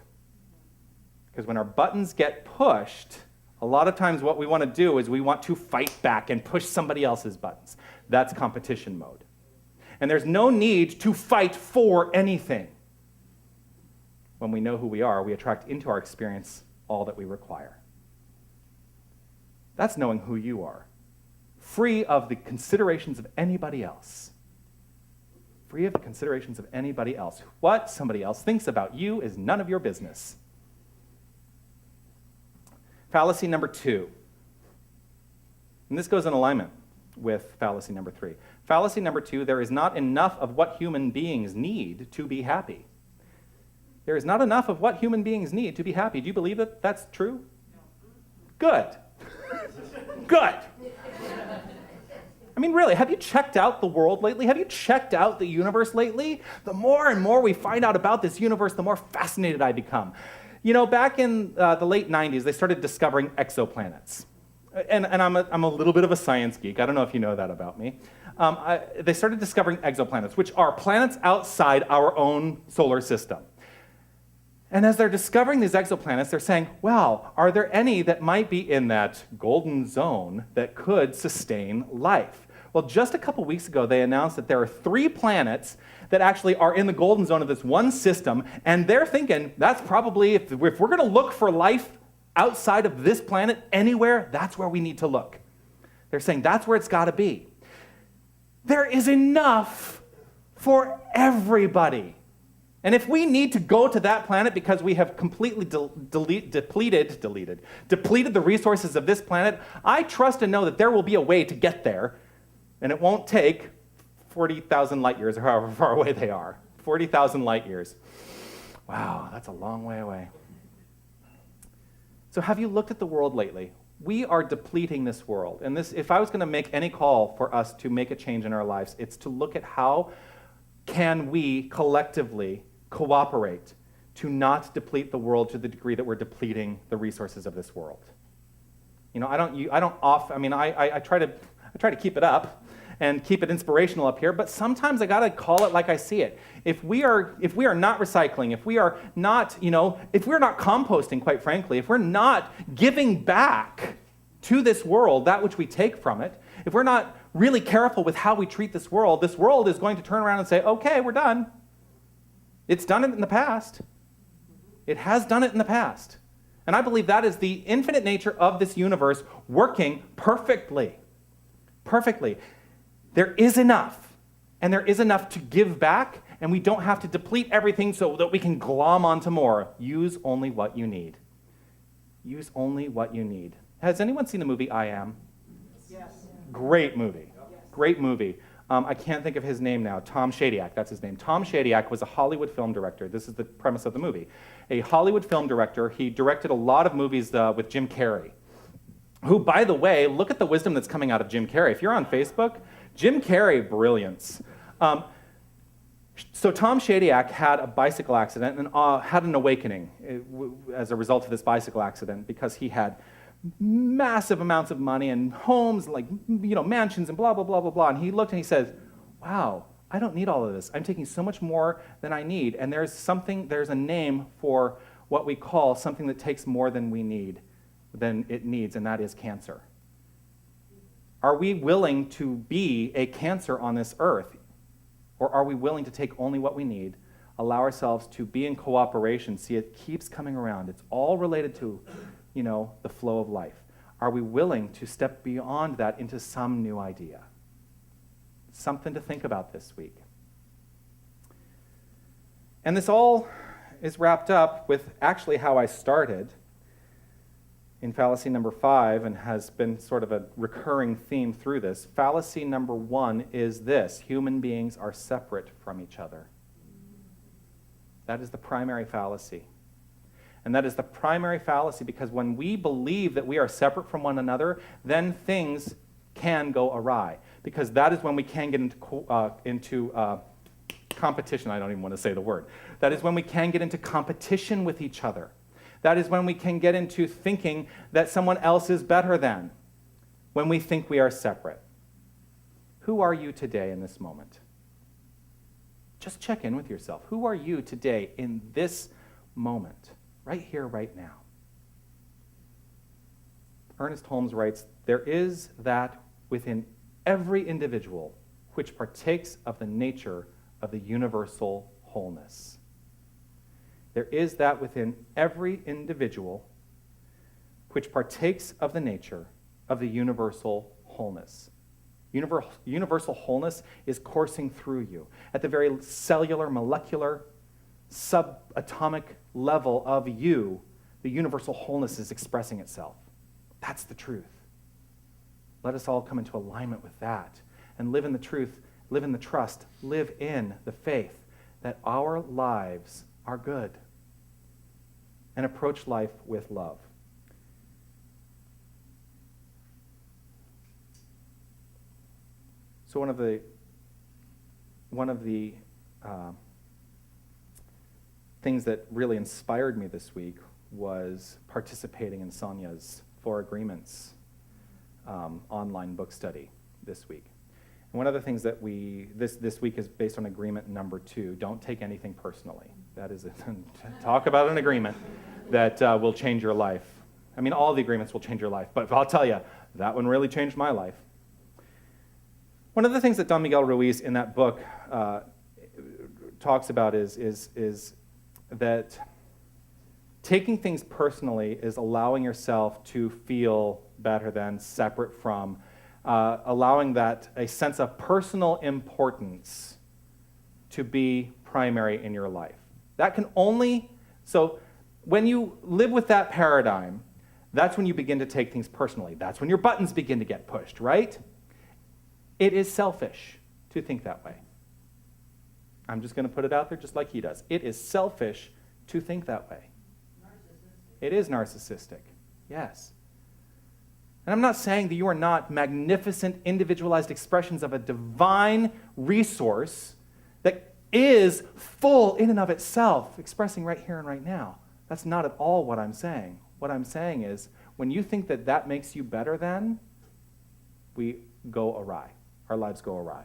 Because when our buttons get pushed, a lot of times what we want to do is we want to fight back and push somebody else's buttons. That's competition mode. And there's no need to fight for anything. When we know who we are, we attract into our experience all that we require. That's knowing who you are, free of the considerations of anybody else. Free of the considerations of anybody else. What somebody else thinks about you is none of your business. Fallacy number 2. And this goes in alignment with fallacy number 3. Fallacy number 2, there is not enough of what human beings need to be happy. There is not enough of what human beings need to be happy. Do you believe that that's true? Good. Good. I mean, really, have you checked out the world lately? Have you checked out the universe lately? The more and more we find out about this universe, the more fascinated I become. You know, back in the late 90s, they started discovering exoplanets. And I'm a little bit of a science geek. I don't know if you know that about me. They started discovering exoplanets, which are planets outside our own solar system. And as they're discovering these exoplanets, they're saying, wow, are there any that might be in that golden zone that could sustain life? Well, just a couple weeks ago, they announced that there are 3 planets that actually are in the golden zone of this one system, and they're thinking that's probably, if we're going to look for life outside of this planet anywhere, that's where we need to look. They're saying that's where it's got to be. There is enough for everybody. And if we need to go to that planet because we have completely depleted the resources of this planet, I trust and know that there will be a way to get there, and it won't take 40,000 light years or however far away they are. 40,000 light years. Wow, that's a long way away. So have you looked at the world lately? We are depleting this world. And this, if I was going to make any call for us to make a change in our lives, it's to look at how can we collectively cooperate to not deplete the world to the degree that we're depleting the resources of this world. You know, I try to keep it up and keep it inspirational up here, but sometimes I gotta call it like I see it. If we are not recycling, if we are not, if we're not composting, quite frankly, if we're not giving back to this world that which we take from it, if we're not really careful with how we treat this world is going to turn around and say, okay, we're done. It's done it in the past. It has done it in the past. And I believe that is the infinite nature of this universe working perfectly. Perfectly. There is enough, and there is enough to give back, and we don't have to deplete everything so that we can glom onto more. Use only what you need. Use only what you need. Has anyone seen the movie I Am? Yes. Great movie. Great movie. I can't think of his name now. Tom Shadyac, that's his name. Tom Shadyac was a Hollywood film director. This is the premise of the movie. A Hollywood film director. He directed a lot of movies with Jim Carrey, who, by the way, look at the wisdom that's coming out of Jim Carrey. If you're on Facebook, Jim Carrey, brilliance. So Tom Shadyac had a bicycle accident and had an awakening as a result of this bicycle accident because he had massive amounts of money and homes, like, mansions and blah, blah, blah, blah, blah. And he looked and he said, wow, I don't need all of this. I'm taking so much more than I need. And there's a name for what we call something that takes more than it needs, and that is cancer. Are we willing to be a cancer on this earth? Or are we willing to take only what we need, allow ourselves to be in cooperation, see it keeps coming around. It's all related to, the flow of life. Are we willing to step beyond that into some new idea? Something to think about this week. And this all is wrapped up with actually how I started in fallacy number 5, and has been sort of a recurring theme through this. Fallacy number 1 is this: human beings are separate from each other. That is the primary fallacy. And that is the primary fallacy because when we believe that we are separate from one another, then things can go awry. Because that is when we can get into competition. I don't even want to say the word. That is when we can get into competition with each other. That is when we can get into thinking that someone else is better than, when we think we are separate. Who are you today in this moment? Just check in with yourself. Who are you today in this moment? Right here, right now. Ernest Holmes writes, there is that within every individual which partakes of the nature of the universal wholeness. There is that within every individual which partakes of the nature of the universal wholeness. Universal wholeness is coursing through you. At the very cellular, molecular, subatomic level of you, the universal wholeness is expressing itself. That's the truth. Let us all come into alignment with that and live in the truth, live in the trust, live in the faith that our lives are good, and approach life with love. So one of the things that really inspired me this week was participating in Sonia's 4 Agreements online book study this week. And one of the things that this week is based on agreement number 2. Don't take anything personally. That is talk about an agreement that will change your life. I mean, all the agreements will change your life, but I'll tell you, that one really changed my life. One of the things that Don Miguel Ruiz in that book talks about is that taking things personally is allowing yourself to feel better than, separate from, allowing that a sense of personal importance to be primary in your life. That can only, so when you live with that paradigm, that's when you begin to take things personally. That's when your buttons begin to get pushed, right? It is selfish to think that way. I'm just going to put it out there just like he does. It is selfish to think that way. It is narcissistic, yes. And I'm not saying that you are not magnificent, individualized expressions of a divine resource that is full in and of itself, expressing right here and right now. That's not at all what I'm saying. What I'm saying is, when you think that that makes you better than, we go awry. Our lives go awry.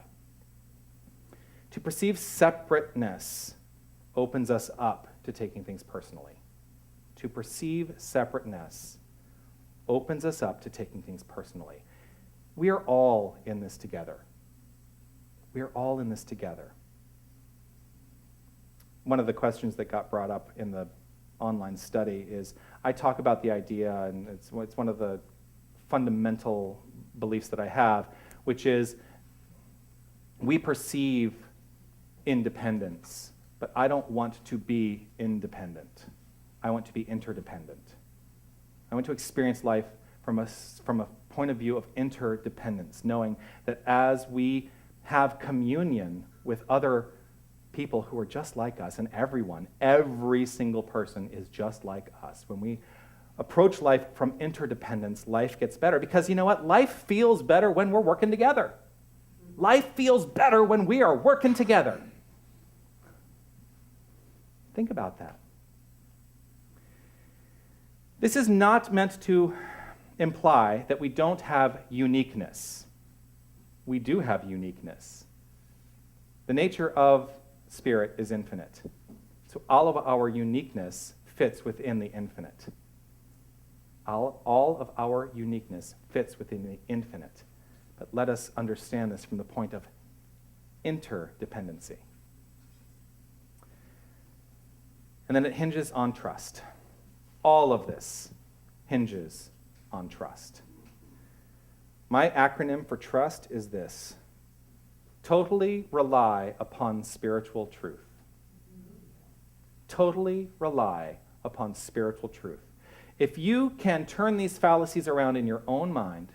To perceive separateness opens us up to taking things personally. To perceive separateness opens us up to taking things personally. We are all in this together. We are all in this together. One of the questions that got brought up in the online study is, I talk about the idea, and it's one of the fundamental beliefs that I have, which is we perceive independence, but I don't want to be independent. I want to be interdependent. I want to experience life from a point of view of interdependence, knowing that as we have communion with other people who are just like us, and every single person is just like us. When we approach life from interdependence, life gets better, because you know what? Life feels better when we're working together. Life feels better when we are working together. Think about that. This is not meant to imply that we don't have uniqueness. We do have uniqueness. The nature of spirit is infinite. So all of our uniqueness fits within the infinite. All of our uniqueness fits within the infinite. But let us understand this from the point of interdependency. And then it hinges on trust. All of this hinges on trust. My acronym for trust is this: totally rely upon spiritual truth. Totally rely upon spiritual truth. If you can turn these fallacies around in your own mind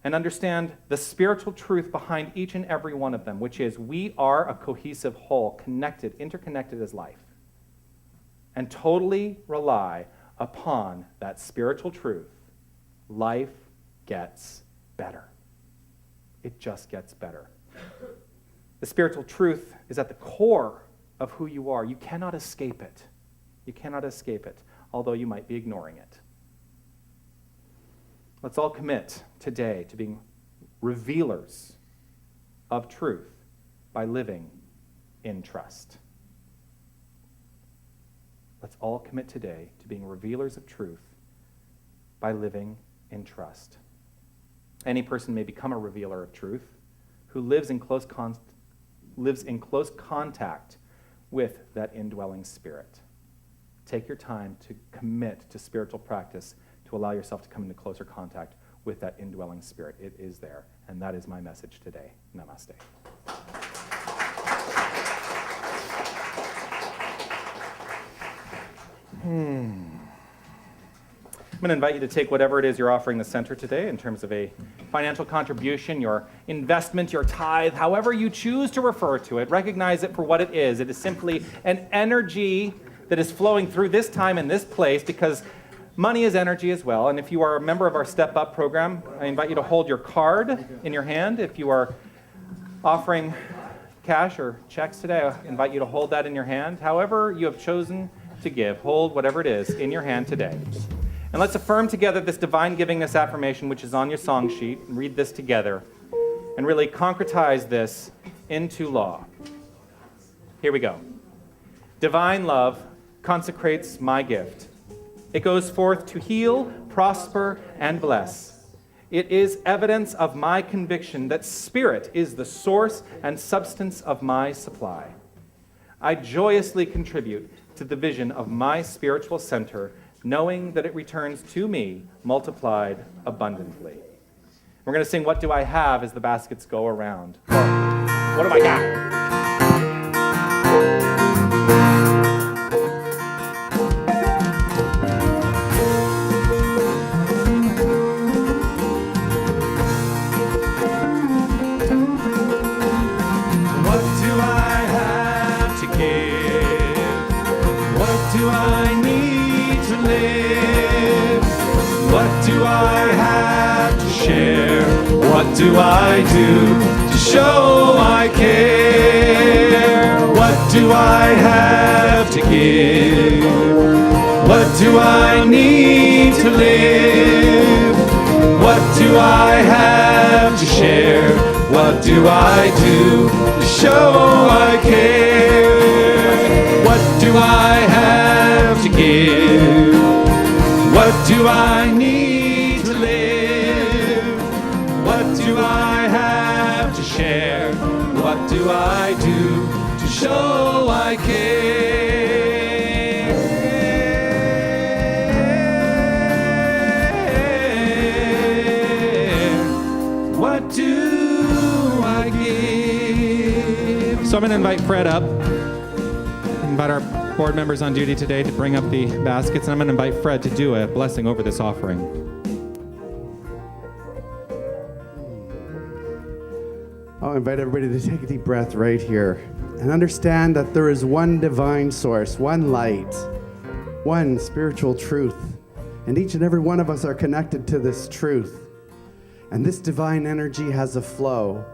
and understand the spiritual truth behind each and every one of them, which is we are a cohesive whole, connected, interconnected as life, and totally rely upon that spiritual truth, life gets better. It just gets better. The spiritual truth is at the core of who you are. You cannot escape it. You cannot escape it, although you might be ignoring it. Let's all commit today to being revealers of truth by living in trust. Let's all commit today to being revealers of truth by living in trust. Any person may become a revealer of truth who lives in close contact with that indwelling spirit. Take your time to commit to spiritual practice to allow yourself to come into closer contact with that indwelling spirit. It is there, and that is my message today. Namaste. I'm going to invite you to take whatever it is you're offering the center today in terms of a financial contribution, your investment, your tithe, however you choose to refer to it. Recognize it for what it is. It is simply an energy that is flowing through this time and this place, because money is energy as well. And if you are a member of our Step Up program, I invite you to hold your card in your hand. If you are offering cash or checks today, I invite you to hold that in your hand. However you have chosen to give. Hold whatever it is in your hand today. And let's affirm together this divine givingness affirmation, which is on your song sheet, and read this together, and really concretize this into law. Here we go. Divine love consecrates my gift. It goes forth to heal, prosper, and bless. It is evidence of my conviction that spirit is the source and substance of my supply. I joyously contribute to the vision of my spiritual center, knowing that it returns to me multiplied abundantly. We're going to sing What Do I Have as the baskets go around. What have I got? Do I need to live? What do I have to share? What do I do to show I care? What do I have to give? What do I need to live? What do I have to share? What do I do to show I care? What do I have to give? What do I need to live? What do I have to share? What do I do to show I care? What do I give? So I'm going to invite Fred up. Invite our board members on duty today to bring up the baskets, and I'm going to invite Fred to do a blessing over this offering. I'll invite everybody to take a deep breath right here and understand that there is one divine source, one light, one spiritual truth, and each and every one of us are connected to this truth. And this divine energy has a flow,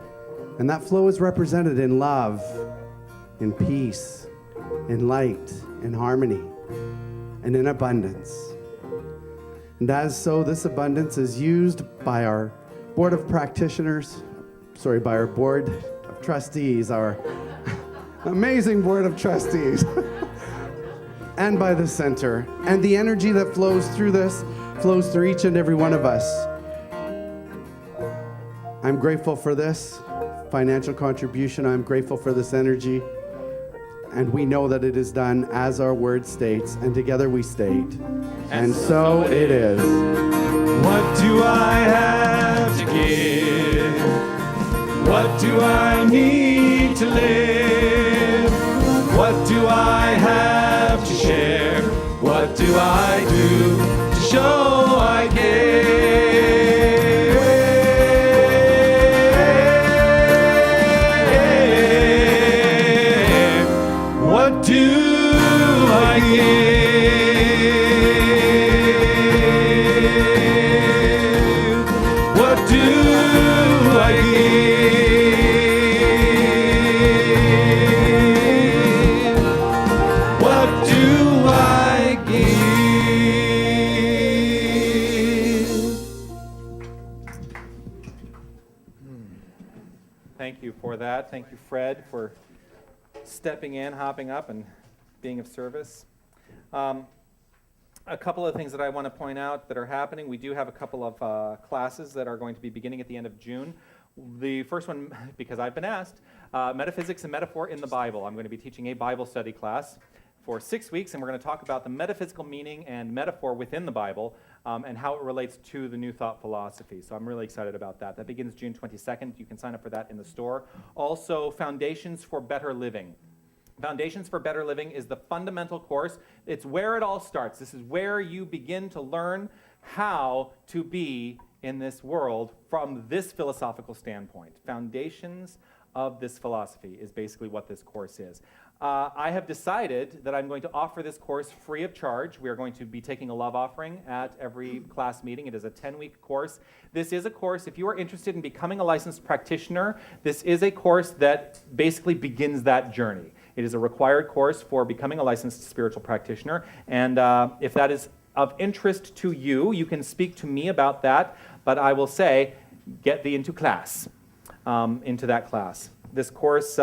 and that flow is represented in love, in peace, in light, in harmony, and in abundance. And as so, this abundance is used by our board of practitioners, by our board of trustees, our amazing board of trustees, and by the center. And the energy that flows through this flows through each and every one of us. I'm grateful for this financial contribution. I'm grateful for this energy. And we know that it is done as our word states, and together we state. And so it is. What do I have to give? What do I need to live? What do I have to share? What do I do to show I care? What do I give? What do I give? What do I give? Thank you for that. Thank you, Fred, for stepping in, hopping up, and being of service. A couple of things that I want to point out that are happening. We do have a couple of classes that are going to be beginning at the end of June. The first one, because I've been asked, Metaphysics and Metaphor in the Bible. I'm going to be teaching a Bible study class for 6 weeks, and we're going to talk about the metaphysical meaning and metaphor within the Bible and how it relates to the New Thought philosophy. So I'm really excited about that. That begins June 22nd. You can sign up for that in the store. Also, Foundations for Better Living. Foundations for Better Living is the fundamental course. It's where it all starts. This is where you begin to learn how to be in this world from this philosophical standpoint. Foundations of this philosophy is basically what this course is. I have decided that I'm going to offer this course free of charge. We are going to be taking a love offering at every class meeting. It is a 10-week course. This is a course, if you are interested in becoming a licensed practitioner, this is a course that basically begins that journey. It is a required course for becoming a licensed spiritual practitioner. And if that is of interest to you, you can speak to me about that. But I will say, get thee into class, into that class. This course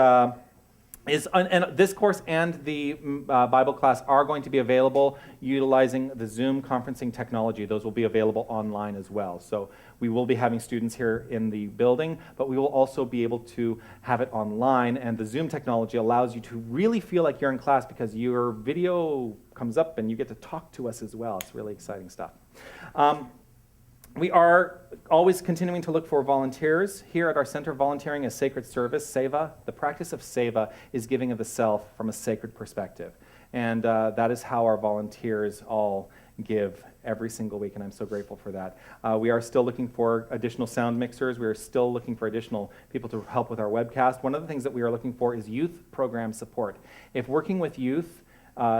this course and the Bible class are going to be available utilizing the Zoom conferencing technology. Those will be available online as well. So we will be having students here in the building, but we will also be able to have it online. And the Zoom technology allows you to really feel like you're in class because your video comes up and you get to talk to us as well. It's really exciting stuff. We are always continuing to look for volunteers. Here at our center, volunteering is sacred service, seva. The practice of seva is giving of the self from a sacred perspective. And that is how our volunteers all give every single week, and I'm so grateful for that. We are still looking for additional sound mixers. We are still looking for additional people to help with our webcast. One of the things that we are looking for is youth program support. If working with youth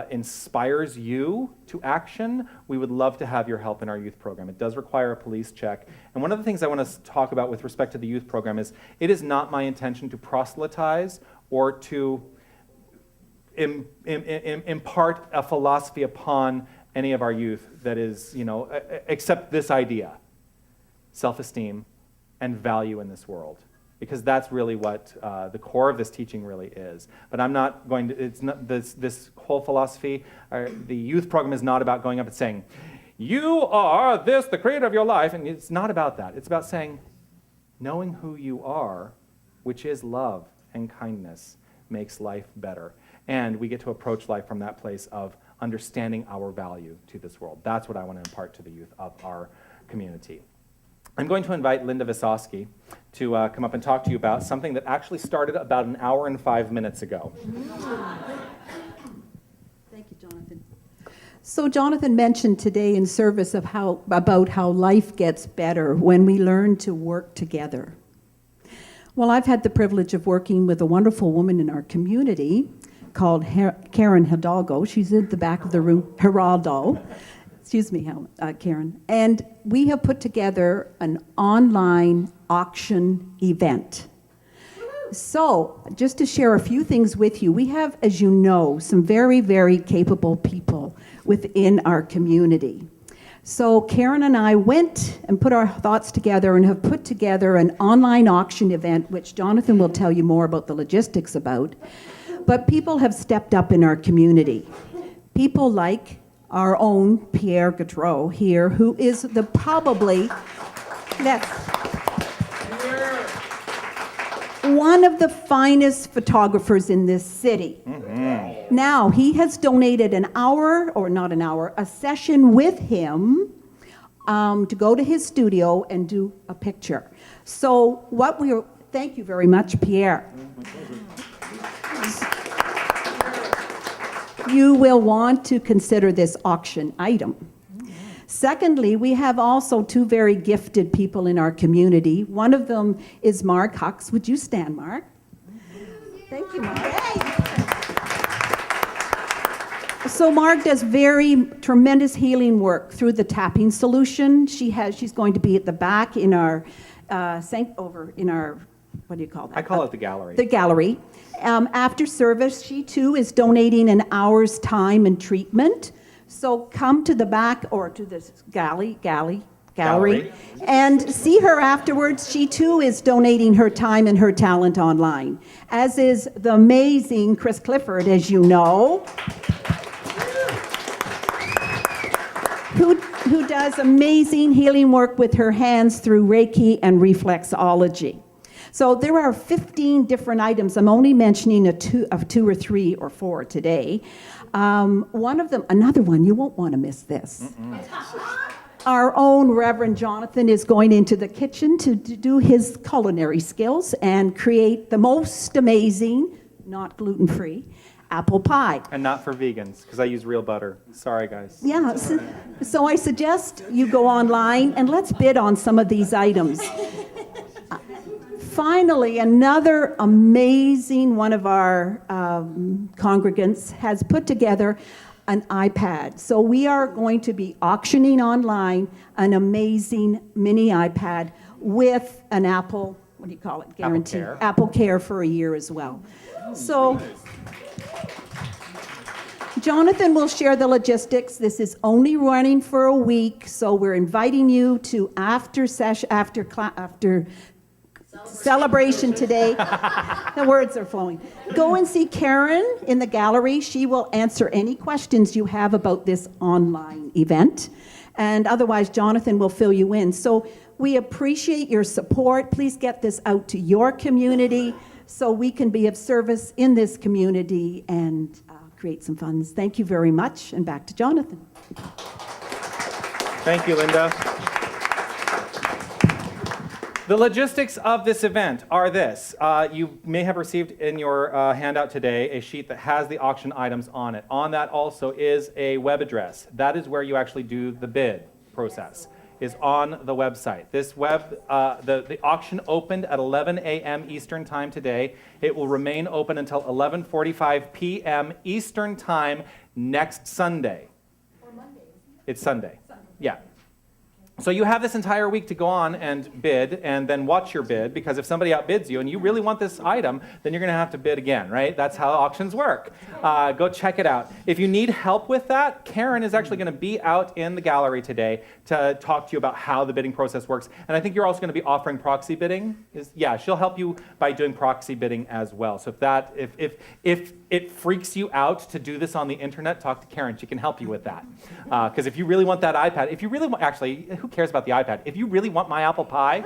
inspires you to action, we would love to have your help in our youth program. It does require a police check. And one of the things I want to talk about with respect to the youth program is it is not my intention to proselytize or to impart a philosophy upon any of our youth that is, except this idea, self-esteem and value in this world. Because that's really what the core of this teaching really is. But I'm not going to, it's not this whole philosophy, the youth program is not about going up and saying, you are this, the creator of your life, and it's not about that. It's about saying, knowing who you are, which is love and kindness, makes life better. And we get to approach life from that place of understanding our value to this world. That's what I want to impart to the youth of our community. I'm going to invite Linda Visosky to come up and talk to you about something that actually started about an hour and 5 minutes ago. Thank you, Jonathan. So Jonathan mentioned today in service of about how life gets better when we learn to work together. Well, I've had the privilege of working with a wonderful woman in our community called Karen Hidalgo. She's in the back of the room, Geraldo. Excuse me, Karen. And we have put together an online auction event. So, just to share a few things with you, we have, as you know, some very, very capable people within our community. So Karen and I went and put our thoughts together and have put together an online auction event, which Jonathan will tell you more about the logistics about. But people have stepped up in our community. People like our own Pierre Gaudreau here, who is that's one of the finest photographers in this city. Mm-hmm. Now, he has donated a session with him to go to his studio and do a picture. So thank you very much, Pierre. You will want to consider this auction item. Secondly, we have also two very gifted people in our community. One of them is Mark Hux. Would you stand, Mark? Thank you, Mark. So Mark does very tremendous healing work through the tapping solution. She's going to be at the back in our what do you call that? I call it the gallery. The gallery. After service, she too is donating an hour's time and treatment. So come to the back or to this gallery and see her afterwards. She too is donating her time and her talent online, as is the amazing Chris Clifford, as you know, who does amazing healing work with her hands through Reiki and reflexology. So there are 15 different items. I'm only mentioning two or three or four today. One of them, another one, you won't want to miss this. Our own Reverend Jonathan is going into the kitchen to do his culinary skills and create the most amazing, not gluten-free, apple pie. And not for vegans, because I use real butter. Sorry, guys. Yeah, so I suggest you go online and let's bid on some of these items. Finally, another amazing one of our congregants has put together an iPad. So we are going to be auctioning online an amazing mini iPad with an Apple, what do you call it? Guarantee. Apple Care. Apple Care for a year as well. So Jonathan will share the logistics. This is only running for a week, so we're inviting you to after celebration today. The words are flowing. Go and see Karen in the gallery. She will answer any questions you have about this online event. And otherwise, Jonathan will fill you in. So we appreciate your support. Please get this out to your community so we can be of service in this community and create some funds. Thank you very much. And back to Jonathan. Thank you, Linda. The logistics of this event are this. You may have received in your handout today a sheet that has the auction items on it. On that also is a web address. That is where you actually do the bid process, is on the website. This the auction opened at 11 a.m. Eastern Time today. It will remain open until 11:45 p.m. Eastern Time next Sunday. Or Monday, isn't it? It's Sunday. Yeah. So you have this entire week to go on and bid and then watch your bid, because if somebody outbids you and you really want this item, then you're going to have to bid again, right? That's how auctions work. Go check it out. If you need help with that, Karen is actually going to be out in the gallery today to talk to you about how the bidding process works. And I think you're also going to be offering proxy bidding. Yeah, she'll help you by doing proxy bidding as well. So if it freaks you out to do this on the internet, talk to Karen. She can help you with that. Because if you really want that iPad, if you really want, actually, who cares about the iPad? If you really want my apple pie,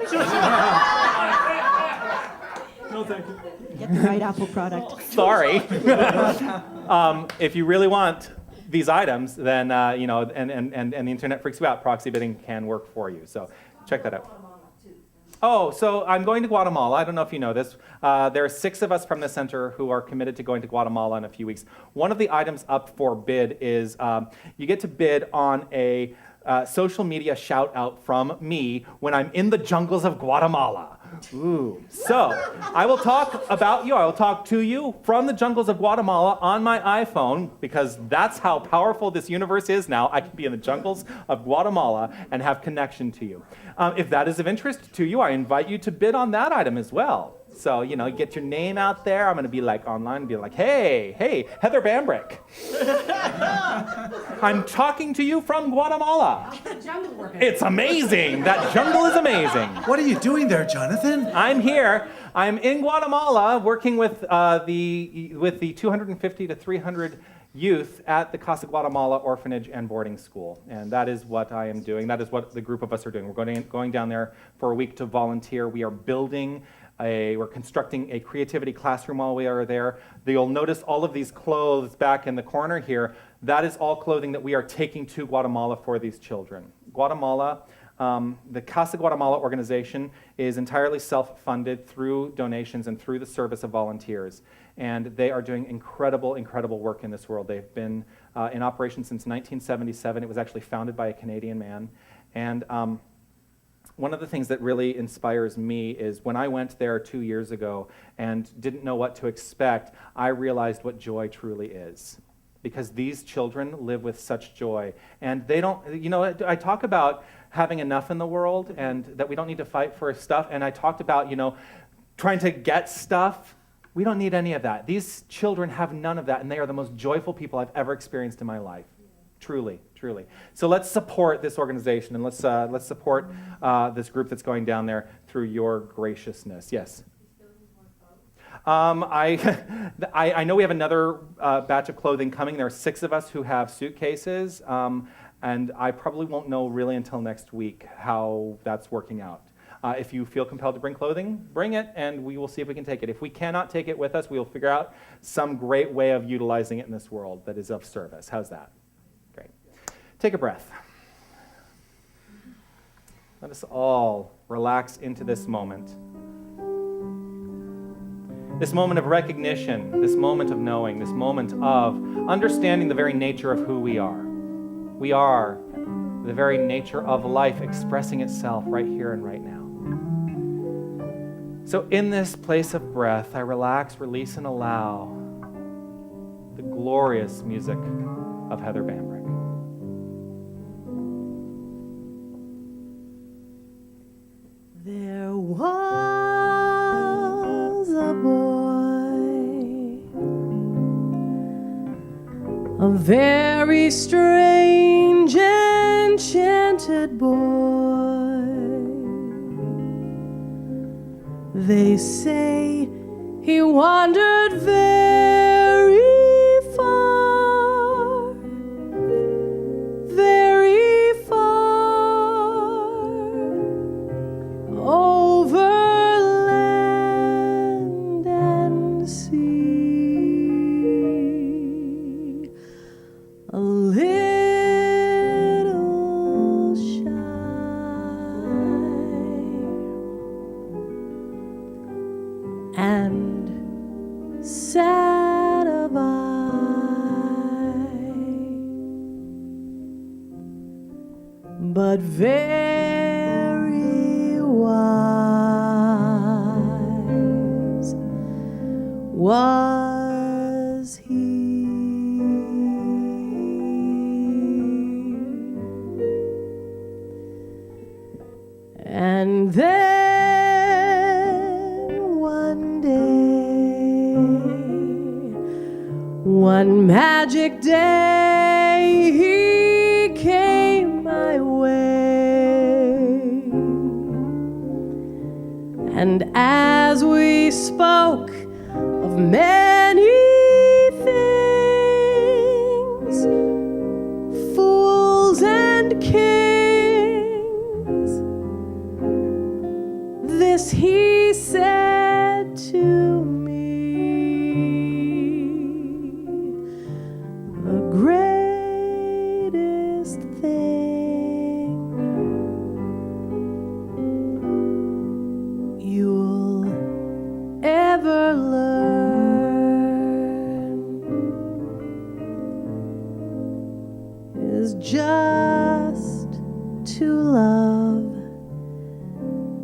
No, thank you. Get the right Apple product. sorry. If you really want these items, then and the internet freaks you out, proxy bidding can work for you. So check that out. Oh, so I'm going to Guatemala. I don't know if you know this. There are 6 of us from the center who are committed to going to Guatemala in a few weeks. One of the items up for bid is you get to bid on a social media shout out from me when I'm in the jungles of Guatemala. Ooh. So I will talk about you. I will talk to you from the jungles of Guatemala on my iPhone, because that's how powerful this universe is now. I can be in the jungles of Guatemala and have connection to you. If that is of interest to you, I invite you to bid on that item as well. So, get your name out there. I'm going to be like online and be like, hey, Heather Bambrick. I'm talking to you from Guatemala. It's amazing. That jungle is amazing. What are you doing there, Jonathan? I'm here. I'm in Guatemala working with the 250 to 300 youth at the Casa Guatemala Orphanage and Boarding School. And that is what I am doing. That is what the group of us are doing. We're going down there for a week to volunteer. We are we're constructing a creativity classroom while we are there. You'll notice all of these clothes back in the corner here. That is all clothing that we are taking to Guatemala for these children. Guatemala, the Casa Guatemala organization is entirely self-funded through donations and through the service of volunteers. And they are doing incredible, incredible work in this world. They've been in operation since 1977. It was actually founded by a Canadian man. And one of the things that really inspires me is when I went there 2 years ago and didn't know what to expect, I realized what joy truly is. Because these children live with such joy. And they don't, I talk about having enough in the world and that we don't need to fight for stuff. And I talked about, trying to get stuff. We don't need any of that. These children have none of that, and they are the most joyful people I've ever experienced in my life. Truly, truly. So let's support this organization, and let's support this group that's going down there through your graciousness. Yes? I know we have another batch of clothing coming. There are 6 of us who have suitcases, and I probably won't know really until next week how that's working out. If you feel compelled to bring clothing, bring it, and we will see if we can take it. If we cannot take it with us, we will figure out some great way of utilizing it in this world that is of service. How's that? Great. Take a breath. Let us all relax into this moment. This moment of recognition, this moment of knowing, this moment of understanding the very nature of who we are. We are the very nature of life expressing itself right here and right now. So in this place of breath, I relax, release, and allow the glorious music of Heather Bambrick. There was a boy, a a very strange enchanted boy. They say he wandered very far, very far, over land and sea, a little shy and sad of eye, but very wise was he. And then one day, one magic day, he came my way. And as we spoke of many things, fools and kings, this he said to me: the greatest thing you'll ever learn is just to love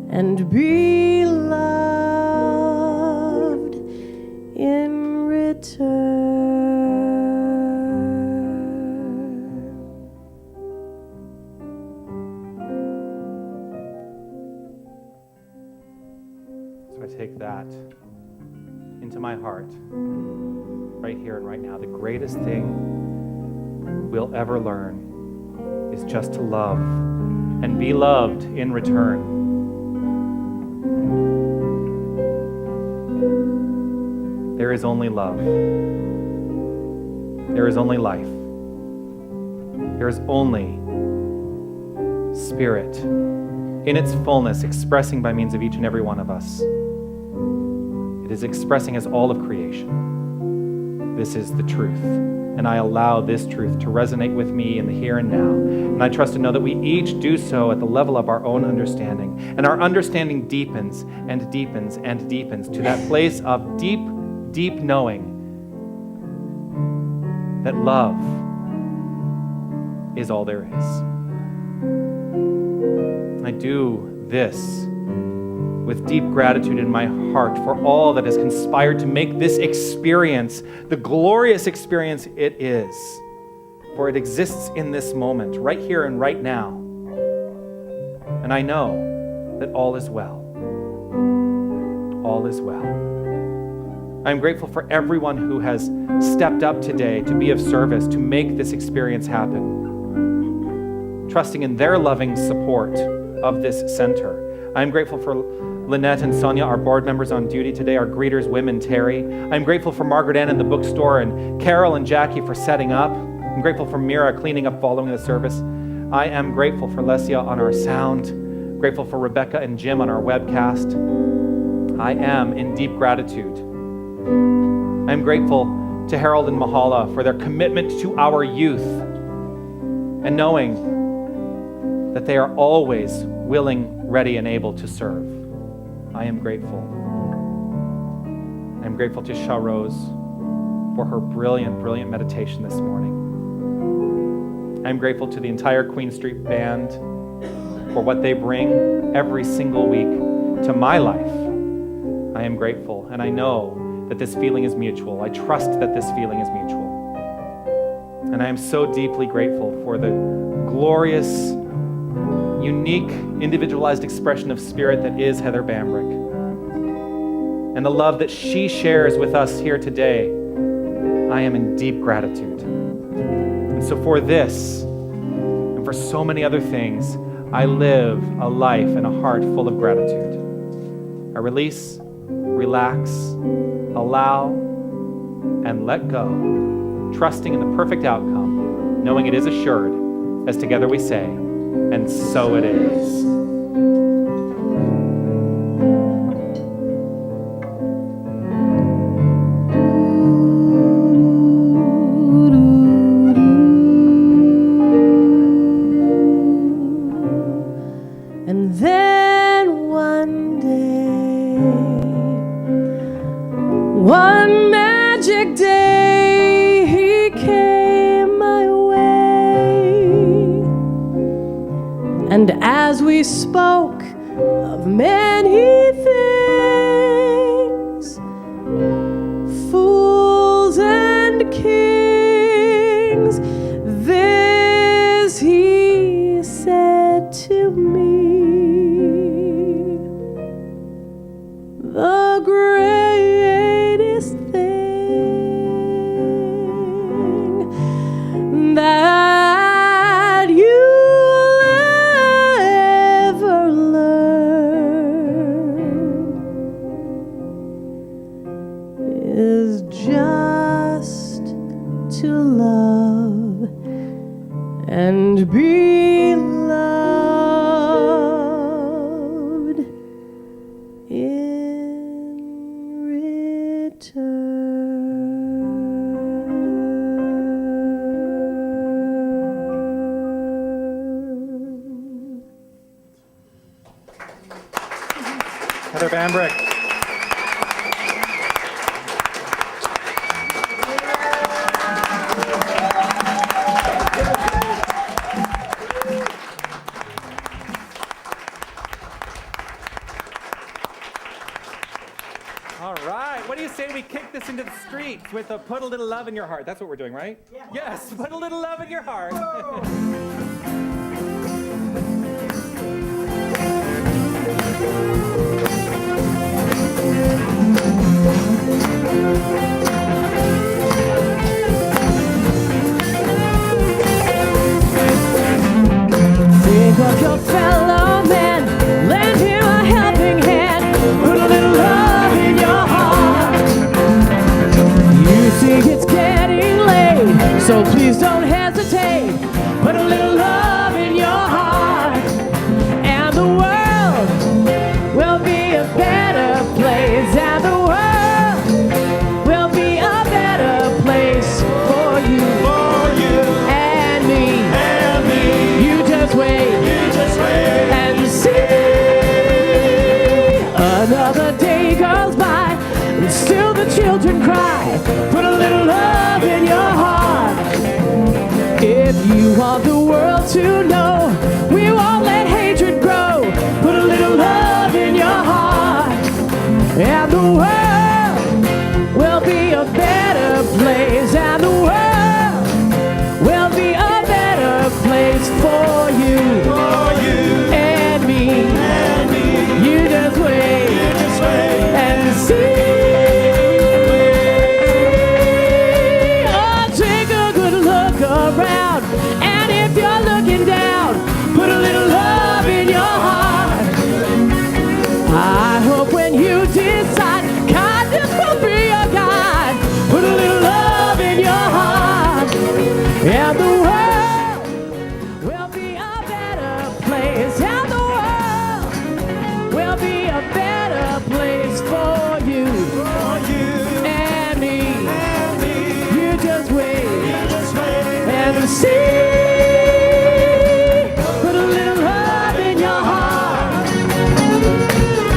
and be loved in return. So I take that into my heart right here and right now. The greatest thing we'll ever learn is just to love and be loved in return. There is only love. There is only life. There is only Spirit in its fullness, expressing by means of each and every one of us. It is expressing as all of creation. This is the truth. And I allow this truth to resonate with me in the here and now. And I trust to know that we each do so at the level of our own understanding. And our understanding deepens and deepens and deepens to that place of deep, deep knowing that love is all there is. I do this with deep gratitude in my heart for all that has conspired to make this experience the glorious experience it is. For it exists in this moment, right here and right now. And I know that all is well. All is well. I'm grateful for everyone who has stepped up today to be of service, to make this experience happen, trusting in their loving support of this center. I'm grateful for Lynette and Sonia, our board members on duty today, our greeters, women, Terry. I'm grateful for Margaret Ann in the bookstore, and Carol and Jackie for setting up. I'm grateful for Mira cleaning up following the service. I am grateful for Lesia on our sound, grateful for Rebecca and Jim on our webcast. I am in deep gratitude. I'm grateful to Harold and Mahala for their commitment to our youth and knowing that they are always willing, ready, and able to serve. I am grateful. I'm grateful to Shah Rose for her brilliant, brilliant meditation this morning. I'm grateful to the entire Queen Street Band for what they bring every single week to my life. I am grateful, and I know that this feeling is mutual. I trust that this feeling is mutual. And I am so deeply grateful for the glorious, unique, individualized expression of spirit that is Heather Bambrick. And the love that she shares with us here today, I am in deep gratitude. so for this, and for so many other things, I live a life and a heart full of gratitude. I release, relax, allow, and let go, trusting in the perfect outcome, knowing it is assured, as together we say, and so it is. And then one day, one magic day, he came my way. And as we spoke of many things, fools and kings, this he said to me: the greatest thing that you'll ever learn is just to love and be loved in return. Heather Bambrick. All right, what do you say we kick this into the streets with a put a little love in your heart? That's what we're doing, right? Yeah. Yes, put a little love in your heart. Think of your fellow man, lend him a helping hand, put a little love in your heart. You think it's getting late, so please don't hesitate, put a little love in your heart, and the world will be a better place, and the world will be a better place for you. And me. You just wait and see. Another day goes by and still the children cry. Put a little love in your heart. If you want the world to know we won't let hatred grow, put a little love in your heart, and the world will be a better place, and the world will be a better place for you and me. You just wait and see. Oh, take a good look around, and if you're looking down, put a little love in your heart. I hope when you decide kindness will be your guide, put a little love in your heart, and the world will be a better place, and the world will be a better place for you and me. You just wait and see. Put a little love in your heart.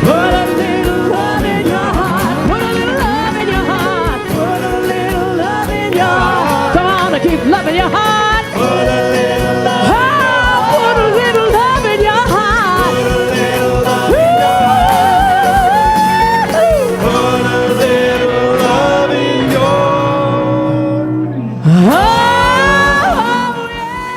Put a little love in your heart. Put a little love in your heart. Put a little love in your heart. Come on, and keep loving your heart. Put a little love. Oh, put a little love in your heart. Put a little love in your heart. Put a little love in your heart. Oh, yeah.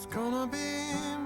It's gonna be